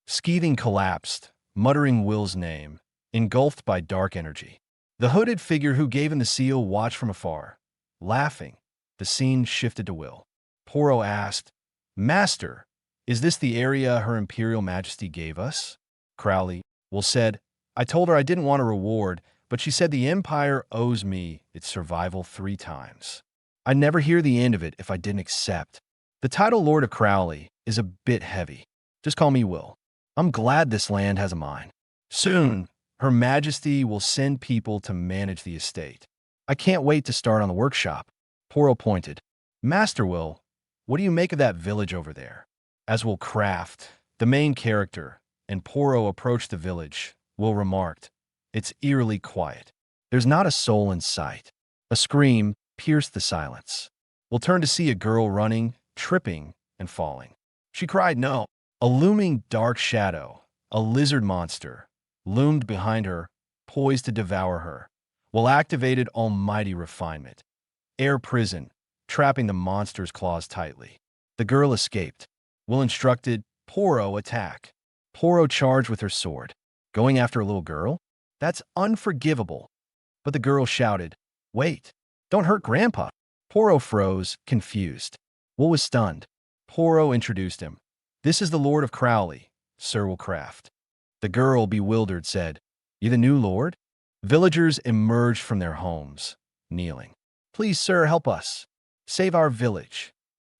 Skeething collapsed, muttering Will's name, engulfed by dark energy. The hooded figure who gave him the seal watched from afar. Laughing, the scene shifted to Will. Poro asked, Master, is this the area Her Imperial Majesty gave us? Crowley, Will said, I told her I didn't want a reward, but she said the Empire owes me its survival 3 times. I'd never hear the end of it if I didn't accept. The title Lord of Crowley is a bit heavy. Just call me Will. I'm glad this land has a mine. Soon, Her Majesty will send people to manage the estate. I can't wait to start on the workshop. Poro pointed. Master Will, what do you make of that village over there? As Will Craft, the main character, and Poro approached the village, Will remarked, it's eerily quiet. There's not a soul in sight. A scream pierced the silence. Will turned to see a girl running, tripping, and falling. She cried no. A looming dark shadow, a lizard monster, loomed behind her, poised to devour her. Will activated almighty refinement. Air prison, trapping the monster's claws tightly. The girl escaped. Will instructed, Poro attack. Poro charged with her sword. Going after a little girl? That's unforgivable. But the girl shouted, wait, don't hurt Grandpa. Poro froze, confused. Will was stunned. Poro introduced him. This is the Lord of Crowley, Sir Will Craft. The girl, bewildered, said, you the new lord? Villagers emerged from their homes, kneeling. Please, sir, help us. Save our village.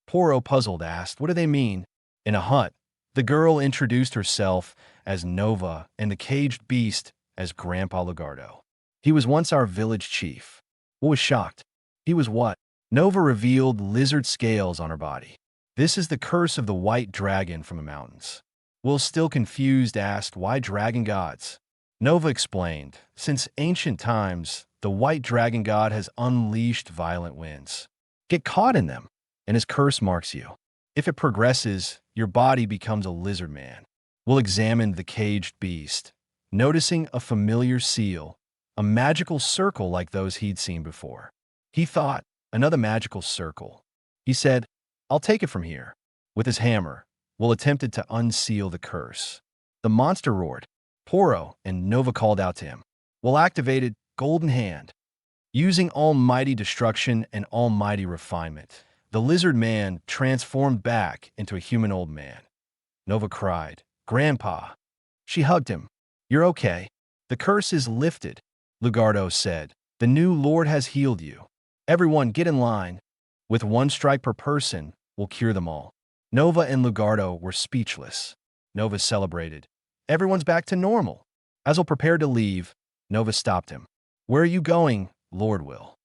Poro, puzzled, asked, what do they mean? In a hut, the girl introduced herself as Nova and the caged beast as Grandpa Lugardo. He was once our village chief. Will was shocked. He was what? Nova revealed lizard scales on her body. This is the curse of the white dragon from the mountains. Will, still confused, asked, why dragon gods? Nova explained, since ancient times, the white dragon god has unleashed violent winds. Get caught in them, and his curse marks you. If it progresses, your body becomes a lizard man. Will examined the caged beast, noticing a familiar seal, a magical circle like those he'd seen before. He thought, another magical circle. He said, I'll take it from here. With his hammer, Will attempted to unseal the curse. The monster roared. Poro and Nova called out to him. Will activated Golden Hand. Using almighty destruction and almighty refinement, the lizard man transformed back into a human old man. Nova cried, Grandpa. She hugged him. You're okay. The curse is lifted, Lugardo said. The new Lord has healed you. Everyone get in line. With 1 strike per person, we'll cure them all. Nova and Lugardo were speechless. Nova celebrated. Everyone's back to normal. As Will prepared to leave, Nova stopped him. Where are you going, Lord Will?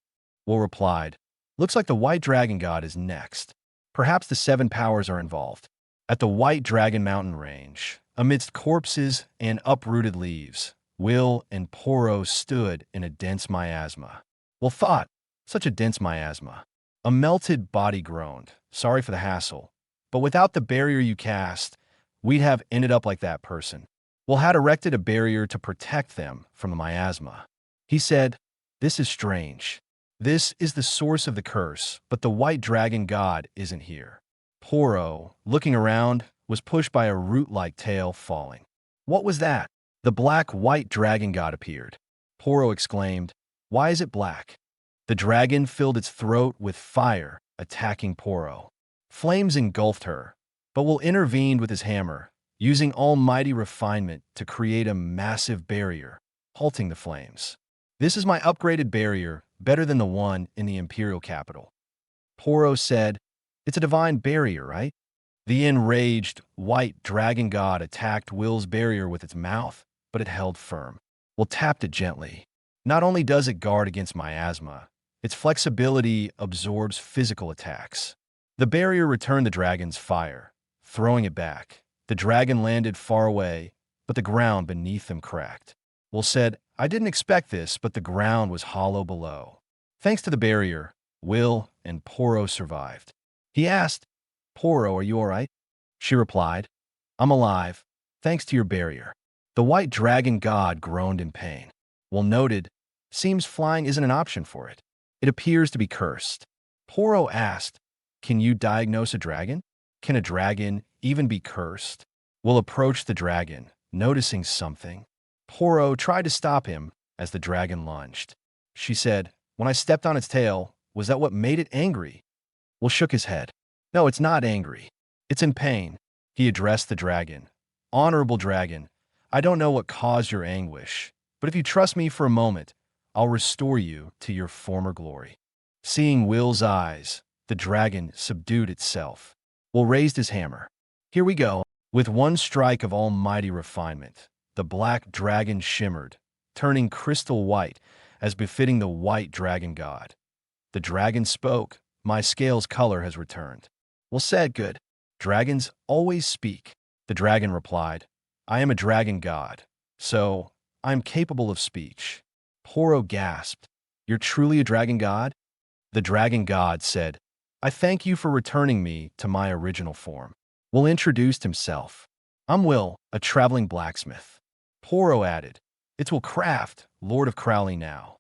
Will replied, looks like the white dragon god is next. Perhaps the 7 powers are involved. At the White Dragon Mountain Range, amidst corpses and uprooted leaves, Will and Poro stood in a dense miasma. Well, thought, such a dense miasma. A melted body groaned, sorry for the hassle, but without the barrier you cast, we'd have ended up like that person. Will had erected a barrier to protect them from the miasma. He said, "This is strange. This is the source of the curse, but the White Dragon God isn't here." Poro, looking around, was pushed by a root-like tail falling. What was that? The black-white dragon god appeared. Poro exclaimed, "Why is it black?" The dragon filled its throat with fire, attacking Poro. Flames engulfed her, but Will intervened with his hammer, using almighty refinement to create a massive barrier, halting the flames. "This is my upgraded barrier, better than the one in the imperial capital." Poro said, "It's a divine barrier, right?" The enraged, white dragon god attacked Will's barrier with its mouth, but it held firm. Will tapped it gently. Not only does it guard against miasma, its flexibility absorbs physical attacks. The barrier returned the dragon's fire, throwing it back. The dragon landed far away, but the ground beneath them cracked. Will said, "I didn't expect this, but the ground was hollow below." Thanks to the barrier, Will and Poro survived. He asked, "Poro, are you all right?" She replied, "I'm alive, thanks to your barrier." The white dragon god groaned in pain. Will noted, "Seems flying isn't an option for it. It appears to be cursed." Poro asked, "Can you diagnose a dragon? Can a dragon even be cursed?" Will approached the dragon, noticing something. Poro tried to stop him as the dragon lunged. She said, "When I stepped on its tail, was that what made it angry?" Will shook his head. "No, it's not angry. It's in pain." He addressed the dragon. "Honorable dragon, I don't know what caused your anguish, but if you trust me for a moment, I'll restore you to your former glory." Seeing Will's eyes, the dragon subdued itself. Will raised his hammer. "Here we go." With one strike of almighty refinement, the black dragon shimmered, turning crystal white as befitting the white dragon god. The dragon spoke, "My scale's color has returned." Will said, "Good. Dragons always speak." The dragon replied, "I am a dragon god, so I am capable of speech." Poro gasped, "You're truly a dragon god?" The dragon god said, "I thank you for returning me to my original form." Will introduced himself. "I'm Will, a traveling blacksmith." Poro added, "It's Will Craft, Lord of Crowley now."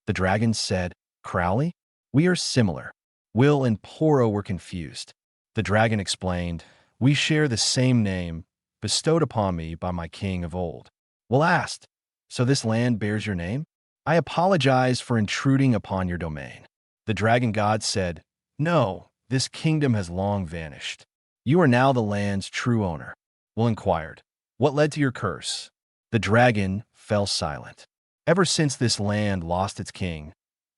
The dragon said, "Crowley? We are similar." Will and Poro were confused. The dragon explained, "We share the same name, bestowed upon me by my king of old." Will asked, "So this land bears your name?" "I apologize for intruding upon your domain." The dragon god said, "No, this kingdom has long vanished. You are now the land's true owner." Will inquired, "What led to your curse?" The dragon fell silent. "Ever since this land lost its king,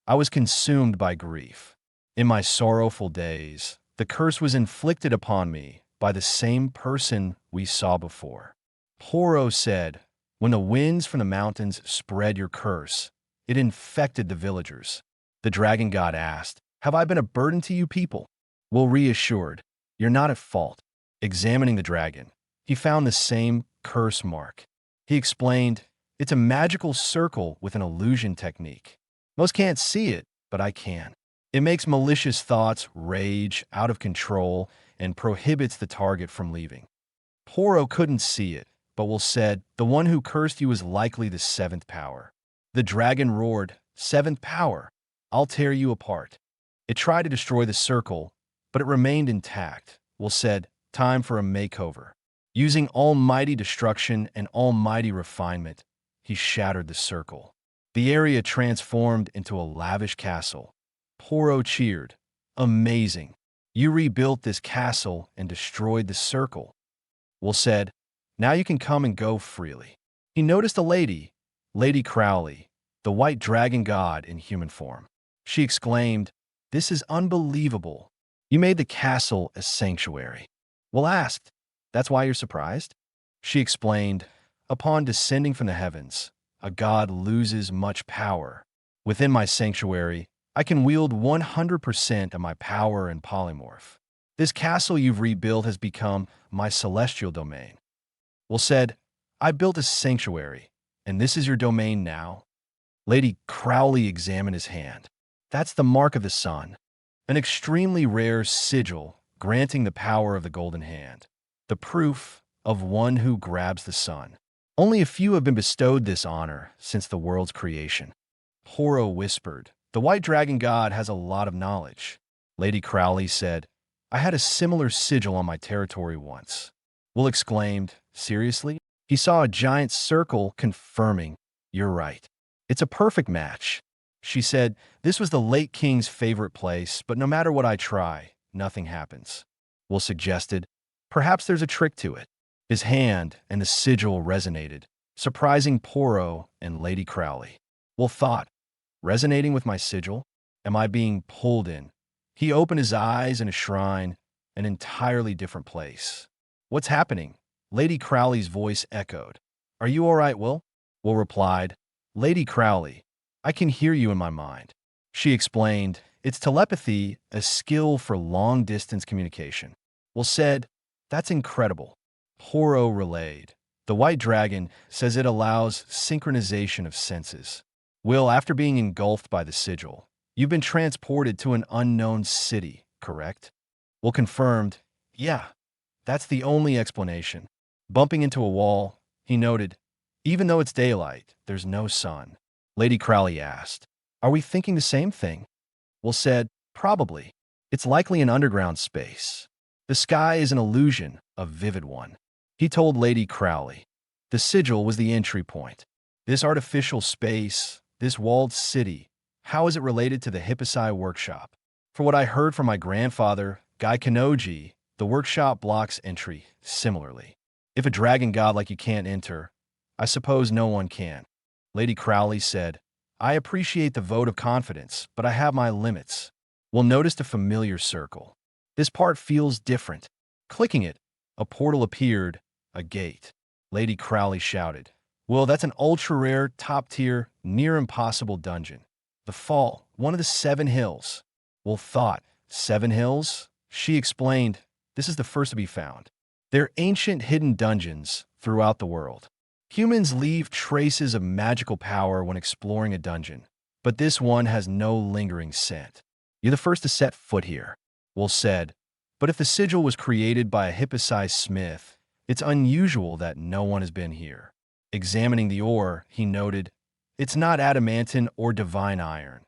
I was consumed by grief. In my sorrowful days, the curse was inflicted upon me by the same person we saw before." Poro said, "When the winds from the mountains spread your curse, it infected the villagers." The dragon god asked, "Have I been a burden to you people?" Will reassured, "You're not at fault." Examining the dragon, he found the same curse mark. He explained, "It's a magical circle with an illusion technique. Most can't see it, but I can. It makes malicious thoughts rage out of control and prohibits the target from leaving." Poro couldn't see it, but Will said, "The one who cursed you is likely the seventh power." The dragon roared, "Seventh power! I'll tear you apart." It tried to destroy the circle, but it remained intact. Will said, "Time for a makeover." Using almighty destruction and almighty refinement, he shattered the circle. The area transformed into a lavish castle. Poro cheered, "Amazing. You rebuilt this castle and destroyed the circle." Will said, "Now you can come and go freely." He noticed a lady, Lady Crowley, the white dragon god in human form. She exclaimed, "This is unbelievable. You made the castle a sanctuary." Will asked, "That's why you're surprised?" She explained, "Upon descending from the heavens, a god loses much power. Within my sanctuary, I can wield 100% of my power and polymorph." This castle you've rebuilt has become my celestial domain. Will said, I built a sanctuary, and this is your domain now? Lady Crowley examined his hand. That's the mark of the sun, an extremely rare sigil granting the power of the golden hand, the proof of one who grabs the sun. Only a few have been bestowed this honor since the world's creation. Horo whispered, the white dragon god has a lot of knowledge. Lady Crowley said, I had a similar sigil on my territory once. Will exclaimed, seriously? He saw a giant circle confirming, you're right. It's a perfect match. She said, this was the late king's favorite place, but no matter what I try, nothing happens. Will suggested, perhaps there's a trick to it. His hand and the sigil resonated, surprising Poro and Lady Crowley. Will thought, resonating with my sigil? Am I being pulled in? He opened his eyes in a shrine, an entirely different place. What's happening? Lady Crowley's voice echoed. Are you all right, Will? Will replied, Lady Crowley, I can hear you in my mind. She explained, it's telepathy, a skill for long-distance communication. Will said, that's incredible. Horo relayed, the white dragon says it allows synchronization of senses. Will, after being engulfed by the sigil, you've been transported to an unknown city, correct? Will confirmed, yeah, that's the only explanation. Bumping into a wall, he noted, even though it's daylight, there's no sun. Lady Crowley asked, are we thinking the same thing? Will said, probably. It's likely an underground space. The sky is an illusion, a vivid one. He told Lady Crowley. The sigil was the entry point. This artificial space, this walled city, how is it related to the Hipposai workshop? For what I heard from my grandfather, Guy Kanoji, the workshop blocks entry similarly. If a dragon god like you can't enter, I suppose no one can. Lady Crowley said, I appreciate the vote of confidence, but I have my limits. Will noticed a familiar circle. This part feels different. Clicking it, a portal appeared, a gate. Lady Crowley shouted, Will, that's an ultra-rare, top-tier, near-impossible dungeon. The Fall, one of the 7 hills. Will thought, 7 hills? She explained, this is the first to be found. They're ancient hidden dungeons throughout the world. Humans leave traces of magical power when exploring a dungeon, but this one has no lingering scent. You're the first to set foot here. Will said, but if the sigil was created by a Hipposai smith, it's unusual that no one has been here. Examining the ore, he noted, it's not adamantine or divine iron.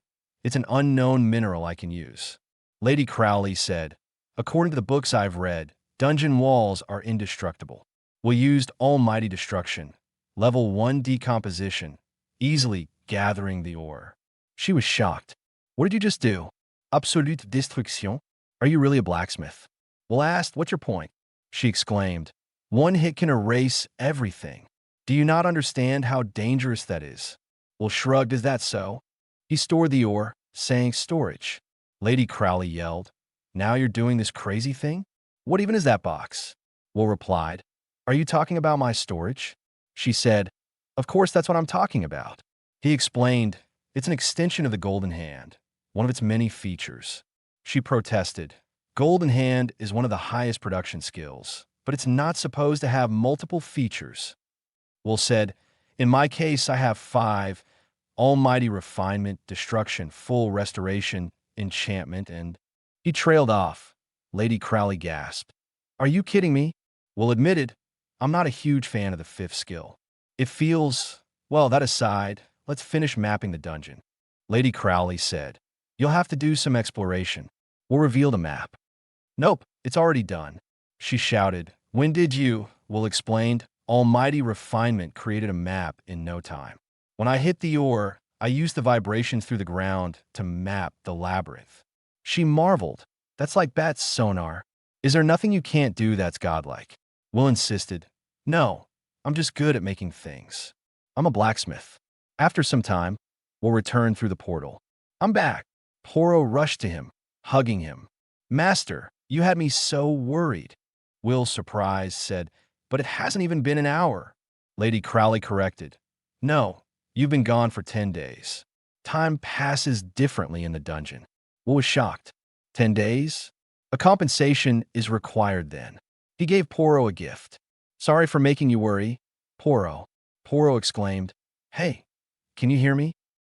It's an unknown mineral I can use. Lady Crowley said, according to the books I've read, dungeon walls are indestructible. Will used almighty destruction, level 1 decomposition, easily gathering the ore. She was shocked. What did you just do? Absolute destruction? Are you really a blacksmith? Will asked, what's your point? She exclaimed, one hit can erase everything. Do you not understand how dangerous that is? Will shrugged, is that so? He stored the ore, saying storage. Lady Crowley yelled, now you're doing this crazy thing? What even is that box? Will replied, are you talking about my storage? She said, of course that's what I'm talking about. He explained, it's an extension of the golden hand, one of its many features. She protested, golden hand is one of the highest production skills, but it's not supposed to have multiple features. Will said, in my case I have 5, almighty refinement, destruction, full restoration, enchantment, and… He trailed off. Lady Crowley gasped, are you kidding me? Will admitted, I'm not a huge fan of the 5th skill. It feels… well, that aside, let's finish mapping the dungeon. Lady Crowley said, you'll have to do some exploration. We'll reveal the map. Nope, it's already done. She shouted, when did you? Will explained, almighty refinement created a map in no time. When I hit the ore, I used the vibrations through the ground to map the labyrinth. She marveled, that's like Bat's sonar. Is there nothing you can't do that's godlike? Will insisted, no, I'm just good at making things. I'm a blacksmith. After some time, Will returned through the portal. I'm back. Poro rushed to him, hugging him. Master, you had me so worried. Will, surprised, said, but it hasn't even been an hour. Lady Crowley corrected, no, you've been gone for 10 days. Time passes differently in the dungeon. Will was shocked. 10 days? A compensation is required then. He gave Poro a gift. Sorry for making you worry, Poro. Poro exclaimed. Hey, can you hear me?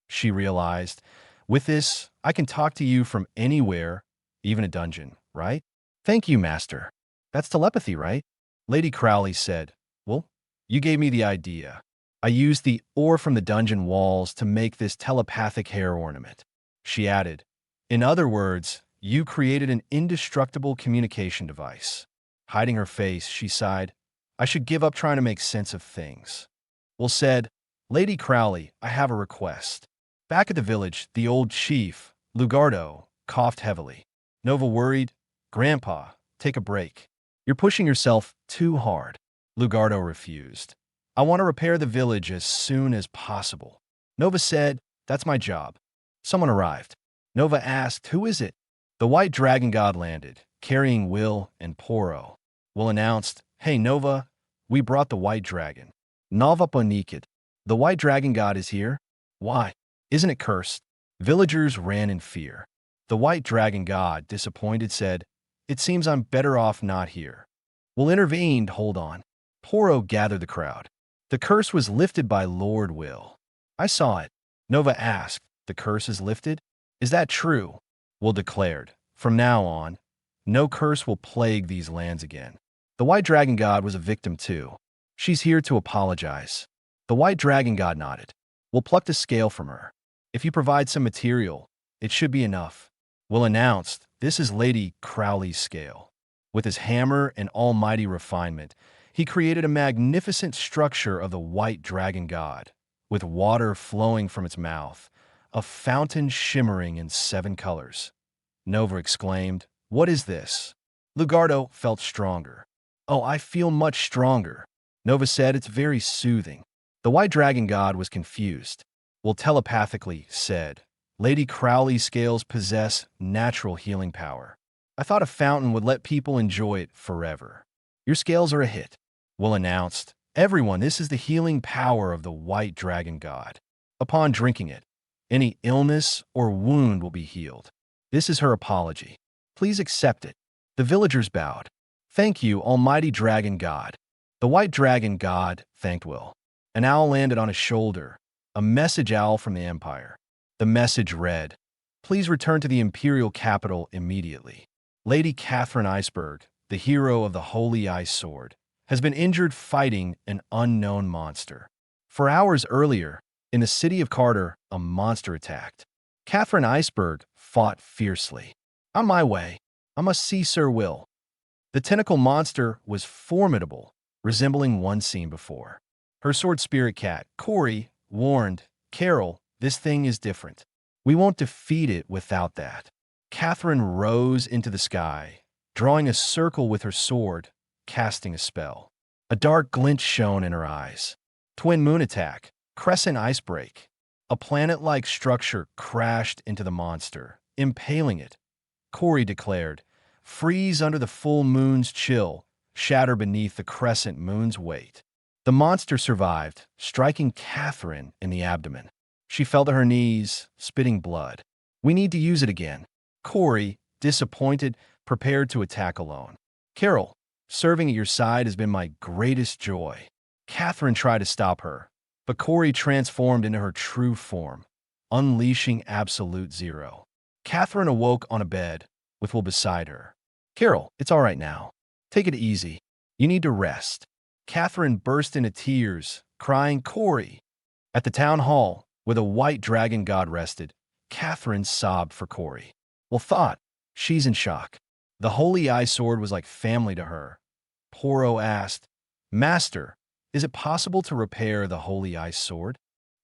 She realized. With this, I can talk to you from anywhere, even a dungeon, right? Thank you, Master. That's telepathy, right? Lady Crowley said. Well, you gave me the idea. I used the ore from the dungeon walls to make this telepathic hair ornament. She added. In other words, you created an indestructible communication device. Hiding her face, she sighed. I should give up trying to make sense of things. Well said. Lady Crowley, I have a request. Back at the village, the old chief, Lugardo, coughed heavily. Nova worried. Grandpa, take a break. You're pushing yourself too hard. Lugardo refused. I want to repair the village as soon as possible. Nova said, that's my job. Someone arrived. Nova asked, who is it? The white dragon god landed, carrying Will and Poro. Will announced, hey Nova, we brought the white dragon. Nova Ponikid. The white dragon god is here? Why? Isn't it cursed? Villagers ran in fear. The white dragon god, disappointed, said, it seems I'm better off not here. Will intervened, hold on. Poro gathered the crowd. The curse was lifted by Lord Will. I saw it. Nova asked, the curse is lifted? Is that true? Will declared, from now on, no curse will plague these lands again. The white dragon god was a victim too. She's here to apologize. The white dragon god nodded. Will pluck the scale from her. If you provide some material, it should be enough. Will announced, this is Lady Crowley's scale. With his hammer and almighty refinement, he created a magnificent structure of the white dragon god, with water flowing from its mouth, a fountain shimmering in 7 colors. Nova exclaimed, what is this? Lugardo felt stronger. Oh, I feel much stronger. Nova said, it's very soothing. The white dragon god was confused. Will telepathically said, Lady Crowley's scales possess natural healing power. I thought a fountain would let people enjoy it forever. Your scales are a hit. Will announced, everyone, this is the healing power of the white dragon god. Upon drinking it, any illness or wound will be healed. This is her apology. Please accept it. The villagers bowed. Thank you, almighty dragon god. The white dragon god thanked Will. An owl landed on his shoulder, a message owl from the Empire. The message read, please return to the imperial capital immediately. Lady Catherine Iceberg, the hero of the Holy Ice Sword, has been injured fighting an unknown monster. 4 hours earlier, in the city of Carter, a monster attacked. Catherine Iceberg fought fiercely. On my way, I must see Sir Will. The tentacle monster was formidable, resembling one seen before. Her sword spirit cat, Cory, warned, Carol, this thing is different. We won't defeat it without that. Catherine rose into the sky, drawing a circle with her sword, casting a spell. A dark glint shone in her eyes. Twin moon attack, crescent icebreak. A planet-like structure crashed into the monster, impaling it. Cory declared, freeze under the full moon's chill, shatter beneath the crescent moon's weight. The monster survived, striking Catherine in the abdomen. She fell to her knees, spitting blood. We need to use it again. Cory, disappointed, prepared to attack alone. Carol, serving at your side has been my greatest joy. Catherine tried to stop her, but Cory transformed into her true form, unleashing absolute zero. Catherine awoke on a bed, with Will beside her. Carol, it's all right now. Take it easy. You need to rest. Catherine burst into tears, crying, Cory. At the town hall, where the white dragon god rested, Catherine sobbed for Cory. Will thought, she's in shock. The holy eye sword was like family to her. Poro asked, Master, is it possible to repair the holy ice sword?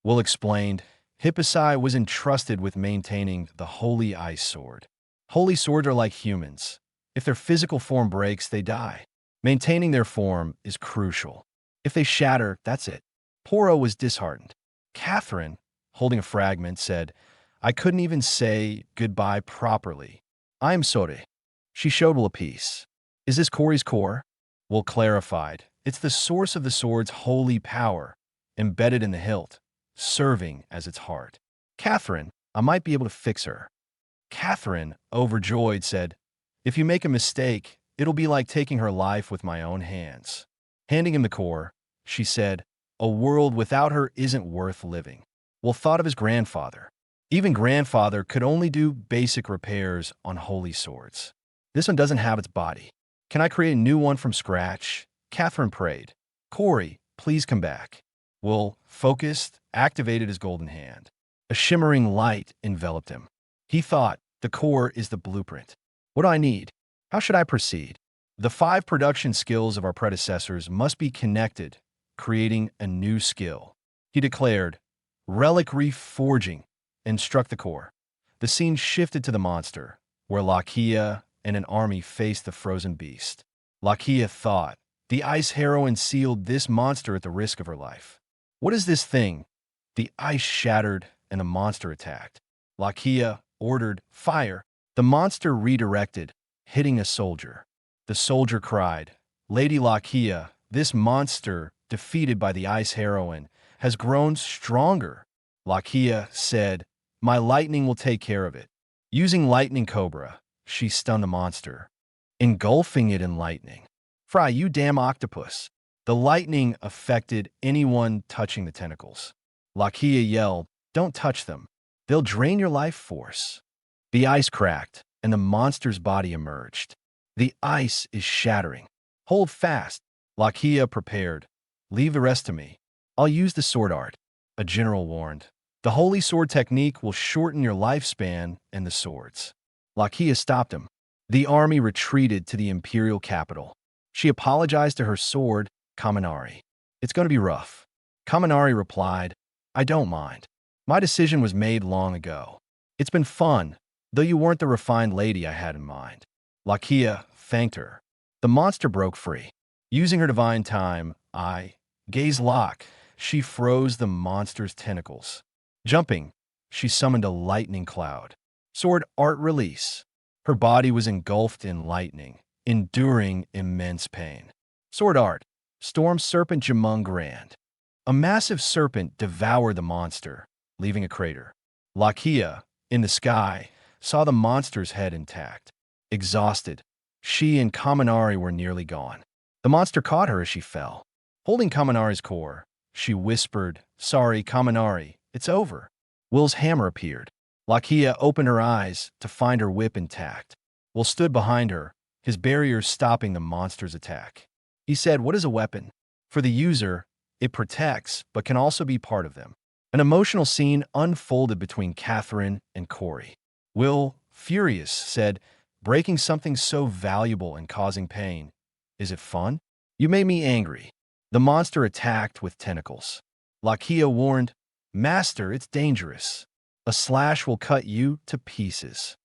Will explained, Hippocai was entrusted with maintaining the holy ice sword. Holy swords are like humans. If their physical form breaks, they die. Maintaining their form is crucial. If they shatter, that's it. Poro was disheartened. Catherine, holding a fragment, said, I couldn't even say goodbye properly. I am sorry. She showed Will a piece. Is this Cory's core? Will clarified. It's the source of the sword's holy power, embedded in the hilt, serving as its heart. Catherine, I might be able to fix her. Catherine, overjoyed, said, If you make a mistake, it'll be like taking her life with my own hands. Handing him the core, she said, a world without her isn't worth living. Will thought of his grandfather. Even grandfather could only do basic repairs on holy swords. This one doesn't have its body. Can I create a new one from scratch? Catherine prayed. Corey, please come back. Will, focused, activated his golden hand. A shimmering light enveloped him. He thought, the core is the blueprint. What do I need? How should I proceed? The 5 production skills of our predecessors must be connected, creating a new skill. He declared, relic reforging, and struck the core. The scene shifted to the monster, where Lakia and an army faced the frozen beast. Lakia thought, the ice heroine sealed this monster at the risk of her life. What is this thing? The ice shattered and the monster attacked. Lakia ordered, fire. The monster redirected, hitting a soldier. The soldier cried, Lady Lakia, this monster, defeated by the ice heroine, has grown stronger. Lakia said, my lightning will take care of it. Using lightning cobra, she stunned the monster, engulfing it in lightning. Fry, you damn octopus. The lightning affected anyone touching the tentacles. Lakia yelled, don't touch them. They'll drain your life force. The ice cracked, and the monster's body emerged. The ice is shattering. Hold fast. Lakia prepared. Leave the rest to me. I'll use the sword art. A general warned. The holy sword technique will shorten your lifespan and the swords. Lakia stopped him. The army retreated to the imperial capital. She apologized to her sword, Kaminari. It's going to be rough. Kaminari replied, I don't mind. My decision was made long ago. It's been fun, though you weren't the refined lady I had in mind. Lakia thanked her. The monster broke free. Using her divine time, gaze lock, she froze the monster's tentacles. Jumping, she summoned a lightning cloud. Sword art release. Her body was engulfed in lightning, enduring immense pain. Sword art, storm serpent Jamung Grand. A massive serpent devoured the monster, leaving a crater. Lakia, in the sky, saw the monster's head intact. Exhausted, she and Kaminari were nearly gone. The monster caught her as she fell. Holding Kaminari's core, she whispered, sorry, Kaminari, it's over. Will's hammer appeared. Lakia opened her eyes to find her whip intact. Will stood behind her, his barrier stopping the monster's attack. He said, what is a weapon? For the user, it protects, but can also be part of them. An emotional scene unfolded between Catherine and Corey. Will, furious, said, breaking something so valuable and causing pain. Is it fun? You made me angry. The monster attacked with tentacles. Lakia warned, Master, it's dangerous. A slash will cut you to pieces.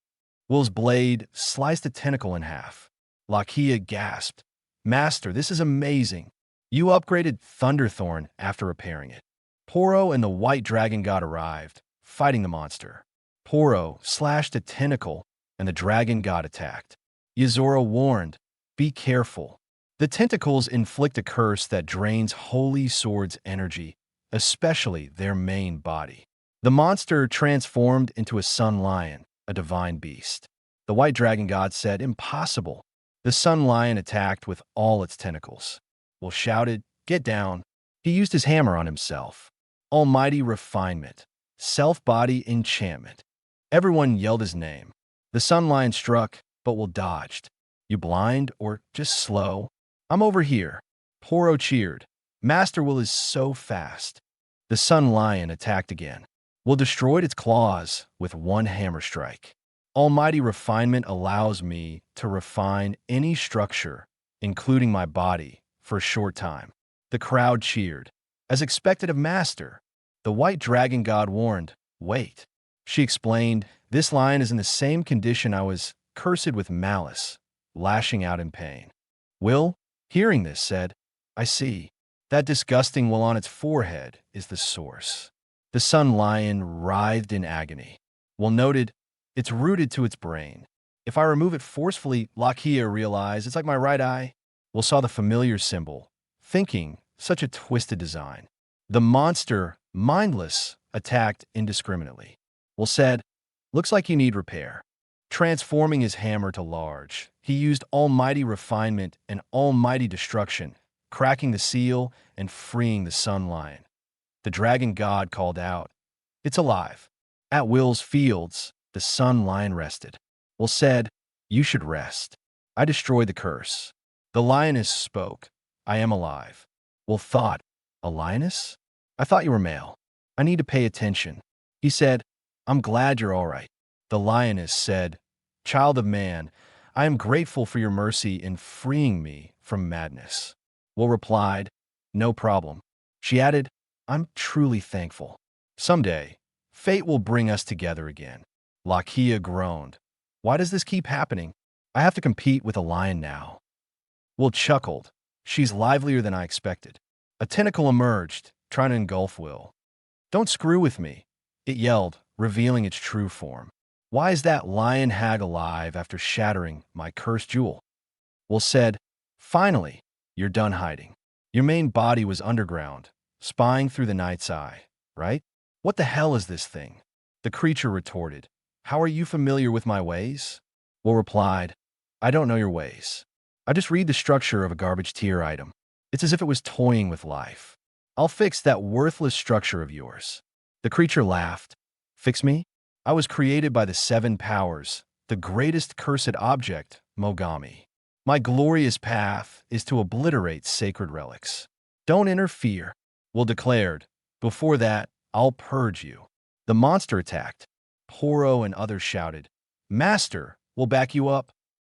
Will's blade sliced a tentacle in half. Lakia gasped, Master, this is amazing. You upgraded Thunderthorn after repairing it. Poro and the white dragon god arrived, fighting the monster. Poro slashed a tentacle, and the dragon god attacked. Yuzora warned, be careful. The tentacles inflict a curse that drains Holy Sword's energy, especially their main body. The monster transformed into a sun lion, a divine beast. The white dragon god said, impossible. The sun lion attacked with all its tentacles. Will shouted, get down. He used his hammer on himself. Almighty refinement. Self-body enchantment. Everyone yelled his name. The sun lion struck, but Will dodged. You blind or just slow? I'm over here. Poro cheered. Master Will is so fast. The sun lion attacked again. Will destroyed its claws with one hammer strike. Almighty refinement allows me to refine any structure, including my body, for a short time. The crowd cheered. As expected of Master, the white dragon god warned, wait. She explained, this lion is in the same condition I was, cursed with malice, lashing out in pain. Will, hearing this, said, I see. That disgusting will on its forehead is the source. The sun lion writhed in agony. Will noted, it's rooted to its brain. If I remove it forcefully, Lakia realized it's like my right eye. Will saw the familiar symbol, thinking, such a twisted design. The monster, mindless, attacked indiscriminately. Will said, looks like you need repair. transforming his hammer to large. He used almighty refinement and almighty destruction, cracking the seal and freeing the sun lion. The dragon god called out, "It's alive." At Will's fields, the sun lion rested. Will said, "You should rest. I destroyed the curse." The lioness spoke, "I am alive." Will thought, "A lioness? I thought you were male. I need to pay attention." He said, "I'm glad you're all right." The lioness said, "Child of man, I am grateful for your mercy in freeing me from madness." Will replied, "No problem." She added, "I'm truly thankful. Someday, fate will bring us together again." Lakia groaned, "Why does this keep happening? I have to compete with a lion now." Will chuckled, "She's livelier than I expected." A tentacle emerged, trying to engulf Will. "Don't screw with me," it yelled, revealing its true form. "Why is that lion hag alive after shattering my cursed jewel?" Will said, "Finally, you're done hiding. Your main body was underground, spying through the night's eye, right? What the hell is this thing?" The creature retorted, "How are you familiar with my ways?" Will replied, "I don't know your ways. I just read the structure of a garbage tier item. It's as if it was toying with life. I'll fix that worthless structure of yours." The creature laughed. "Fix me? I was created by the seven powers, the greatest cursed object, Mogami. My glorious path is to obliterate sacred relics. Don't interfere," Will declared. "Before that, I'll purge you." The monster attacked. Poro and others shouted, "Master, we'll back you up."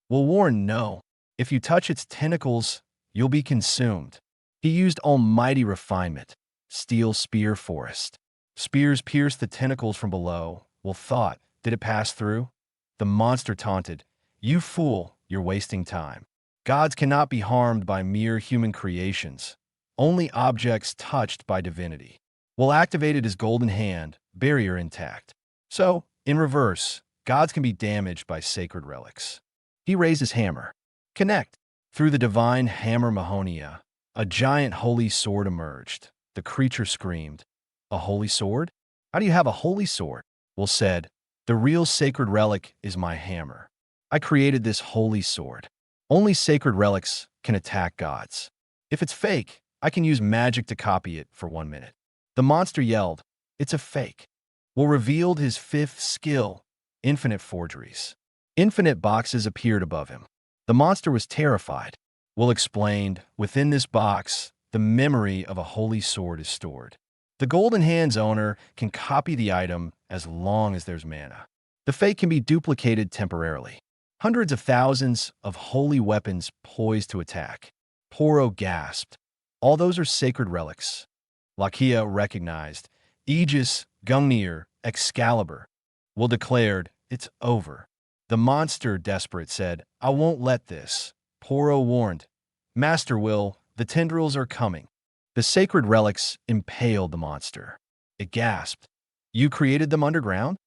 Will warned, "No. If you touch its tentacles, you'll be consumed." He used almighty refinement, steel spear forest. Spears pierced the tentacles from below. Will thought, "Did it pass through?" The monster taunted, "You fool, you're wasting time. Gods cannot be harmed by mere human creations, only objects touched by divinity." Will activated his golden hand, barrier intact. So, in reverse, gods can be damaged by sacred relics. He raised his hammer. Connect. Through the divine hammer Mahonia, a giant holy sword emerged. The creature screamed, "A holy sword? How do you have a holy sword?" Will said, "The real sacred relic is my hammer. I created this holy sword. Only sacred relics can attack gods. If it's fake, I can use magic to copy it for 1 minute." The monster yelled, "It's a fake." Will revealed his fifth skill, infinite forgeries. Infinite boxes appeared above him. The monster was terrified. Will explained, "Within this box, the memory of a holy sword is stored. The golden hand's owner can copy the item as long as there's mana. The fake can be duplicated temporarily. Hundreds of thousands of holy weapons poised to attack." Poro gasped, "All those are sacred relics." Lakia recognized, "Aegis, Gungnir, Excalibur." Will declared, "It's over." The monster, desperate, said, "I won't let this." Poro warned, "Master Will, the tendrils are coming." The sacred relics impaled the monster. It gasped, "You created them underground?"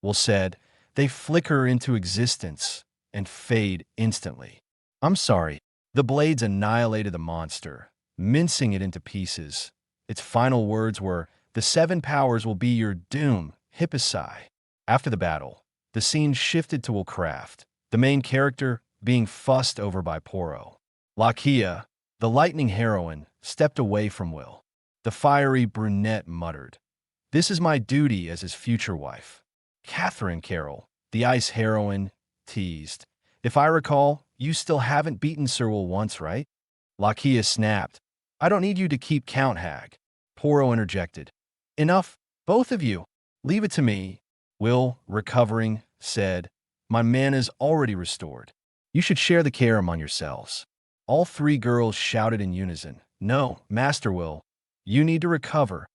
Will said, "They flicker into existence and fade instantly." "I'm sorry." The blades annihilated the monster, mincing it into pieces. Its final words were, "The seven powers will be your doom, Hipposai." After the battle, the scene shifted to Willcraft, the main character being fussed over by Poro. Lakia, the lightning heroine, stepped away from Will. The fiery brunette muttered, "This is my duty as his future wife." Catherine Carroll, the ice heroine, teased, "If I recall, you still haven't beaten Sir Will once, right?" Lakia snapped, "I don't need you to keep count, hag." Poro interjected, "Enough, both of you. Leave it to me." Will, recovering, said, "My mana's already restored. You should share the care among yourselves." All three girls shouted in unison, "No, Master Will, you need to recover."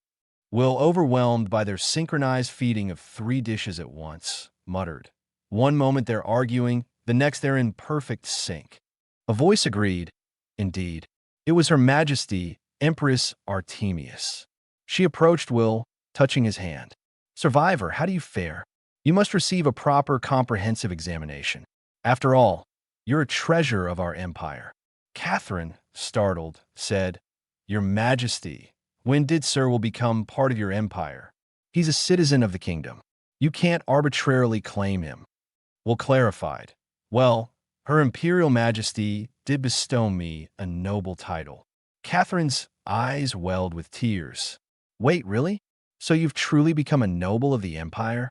Will, overwhelmed by their synchronized feeding of 3 dishes at once, muttered, "One moment they're arguing, the next they're in perfect sync." A voice agreed, "Indeed." It was Her Majesty, Empress Artemius. She approached Will, touching his hand. "Survivor, how do you fare? You must receive a proper comprehensive examination. After all, you're a treasure of our empire." Catherine, startled, said, "Your Majesty, when did Sir Will become part of your empire? He's a citizen of the kingdom. You can't arbitrarily claim him." Will clarified. Well, Her Imperial Majesty did bestow me a noble title. Catherine's eyes welled with tears. Wait, really? So you've truly become a noble of the Empire?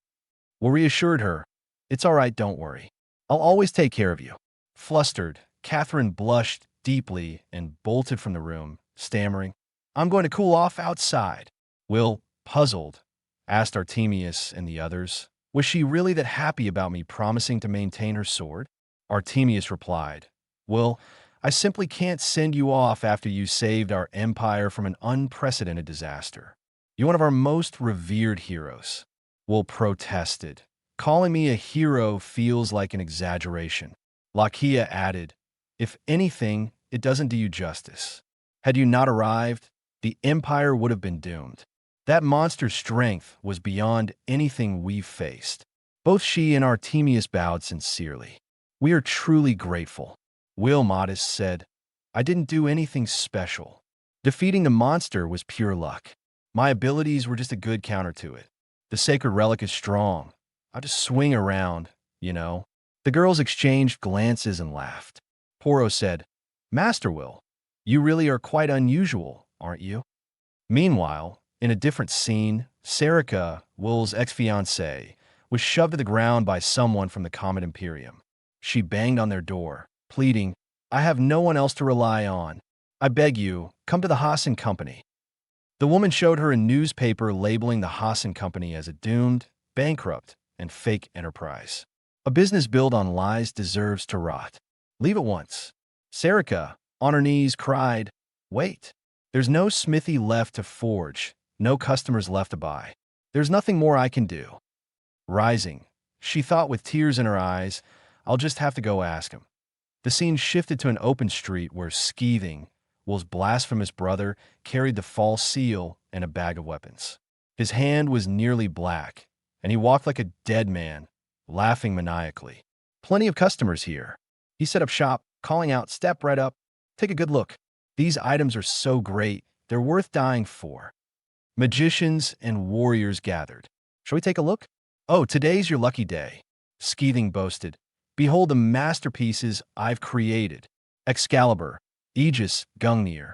Will reassured her. It's all right, don't worry. I'll always take care of you. Flustered, Catherine blushed deeply and bolted from the room, stammering, I'm going to cool off outside. Will, puzzled, asked Artemius and the others, was she really that happy about me promising to maintain her sword? Artemius replied, Will, I simply can't send you off after you saved our empire from an unprecedented disaster. You're one of our most revered heroes. Will protested. Calling me a hero feels like an exaggeration. Lakia added, If anything, it doesn't do you justice. Had you not arrived, the empire would have been doomed. That monster's strength was beyond anything we've faced. Both she and Artemius bowed sincerely. We are truly grateful. Will Modest said, I didn't do anything special. Defeating the monster was pure luck. My abilities were just a good counter to it. The sacred relic is strong. I'll just swing around, you know. The girls exchanged glances and laughed. Poro said, Master Will, you really are quite unusual, aren't you? Meanwhile, in a different scene, Sareta, Will's ex-fiancée, was shoved to the ground by someone from the Comet Imperium. She banged on their door, pleading, I have no one else to rely on. I beg you, come to the Hassan Company. The woman showed her a newspaper labeling the Hassan Company as a doomed, bankrupt, and fake enterprise. A business built on lies deserves to rot. Leave at once. Sareta, on her knees, cried, Wait. There's no smithy left to forge, no customers left to buy. There's nothing more I can do. Rising, she thought with tears in her eyes, I'll just have to go ask him. The scene shifted to an open street where Skeething, Will's blasphemous brother, carried the false seal and a bag of weapons. His hand was nearly black, and he walked like a dead man, laughing maniacally. Plenty of customers here. He set up shop, calling out, Step right up. Take a good look. These items are so great, they're worth dying for. Magicians and warriors gathered. Shall we take a look? Oh, today's your lucky day. Skeething boasted. Behold the masterpieces I've created. Excalibur, Aegis, Gungnir,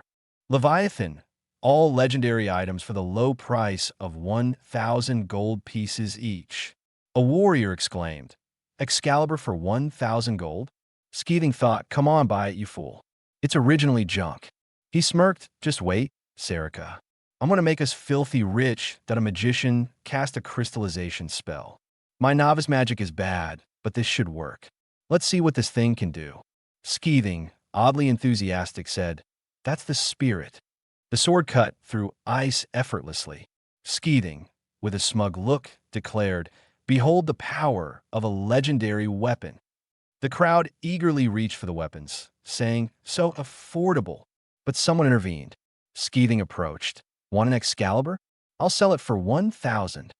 Leviathan, all legendary items for the low price of 1,000 gold pieces each. A warrior exclaimed, Excalibur for 1,000 gold? Skeething thought, come on, buy it, you fool. It's originally junk. He smirked, just wait, Sareta. I'm going to make us filthy rich that a magician cast a crystallization spell. My novice magic is bad, but this should work. Let's see what this thing can do. Skeething, oddly enthusiastic, said, That's the spirit. The sword cut through ice effortlessly. Skeething, with a smug look, declared, Behold the power of a legendary weapon. The crowd eagerly reached for the weapons, saying, So affordable. But someone intervened. Skeething approached. Want an Excalibur? I'll sell it for 1,000.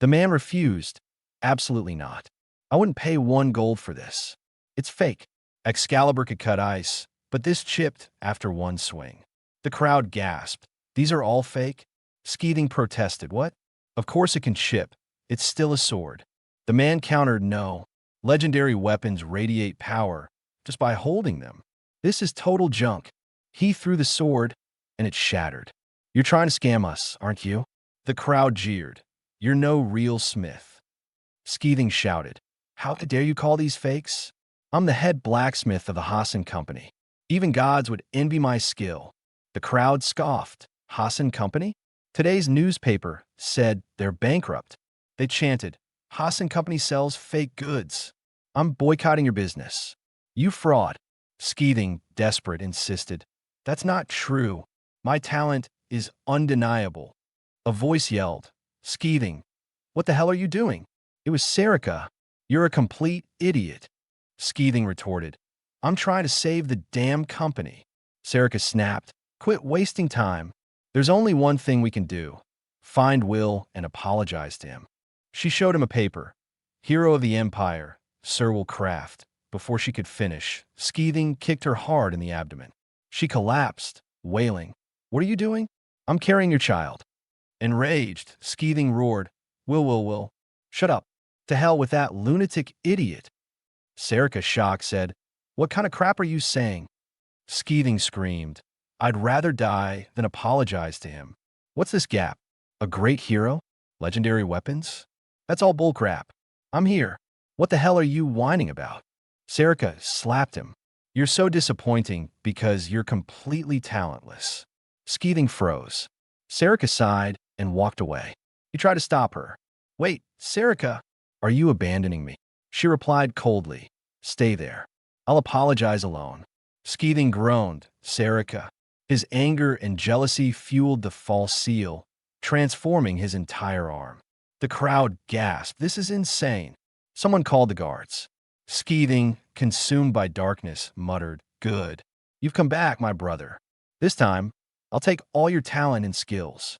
The man refused. Absolutely not. I wouldn't pay 1 gold for this. It's fake. Excalibur could cut ice, but this chipped after 1 swing. The crowd gasped. These are all fake? Skeething protested. What? Of course it can chip. It's still a sword. The man countered, No. Legendary weapons radiate power just by holding them. This is total junk. He threw the sword, and it shattered. You're trying to scam us, aren't you? The crowd jeered. You're no real smith. Skeething shouted, How dare you call these fakes? I'm the head blacksmith of the Hassan Company. Even gods would envy my skill. The crowd scoffed. Hassan Company? Today's newspaper said they're bankrupt. They chanted, Hassan Company sells fake goods. I'm boycotting your business. You fraud. Skeething, desperate, insisted. That's not true. My talent is undeniable. A voice yelled, Skeething, what the hell are you doing? It was Sareta. You're a complete idiot. Skeething retorted, I'm trying to save the damn company. Sareta snapped, Quit wasting time. There's only one thing we can do. Find Will and apologize to him. She showed him a paper. Hero of the Empire, Sir Will Craft. Before she could finish, Skeething kicked her hard in the abdomen. She collapsed, wailing, What are you doing? I'm carrying your child. Enraged, Skeething roared, Will. Shut up. To hell with that lunatic idiot. Sareta, shocked, said, "What kind of crap are you saying?" Skeething screamed, "I'd rather die than apologize to him. What's this gap? A great hero? Legendary weapons? That's all bullcrap. I'm here. What the hell are you whining about?" Sareta slapped him. "You're so disappointing because you're completely talentless." Skeething froze. Sareta sighed and walked away. He tried to stop her. "Wait, Sareta, are you abandoning me?" She replied coldly, "Stay there. I'll apologize alone." Skeething groaned. Sareta. His anger and jealousy fueled the false seal, transforming his entire arm. The crowd gasped. "This is insane." Someone called the guards. Skeething, consumed by darkness, muttered, "Good. You've come back, my brother. This time, I'll take all your talent and skills."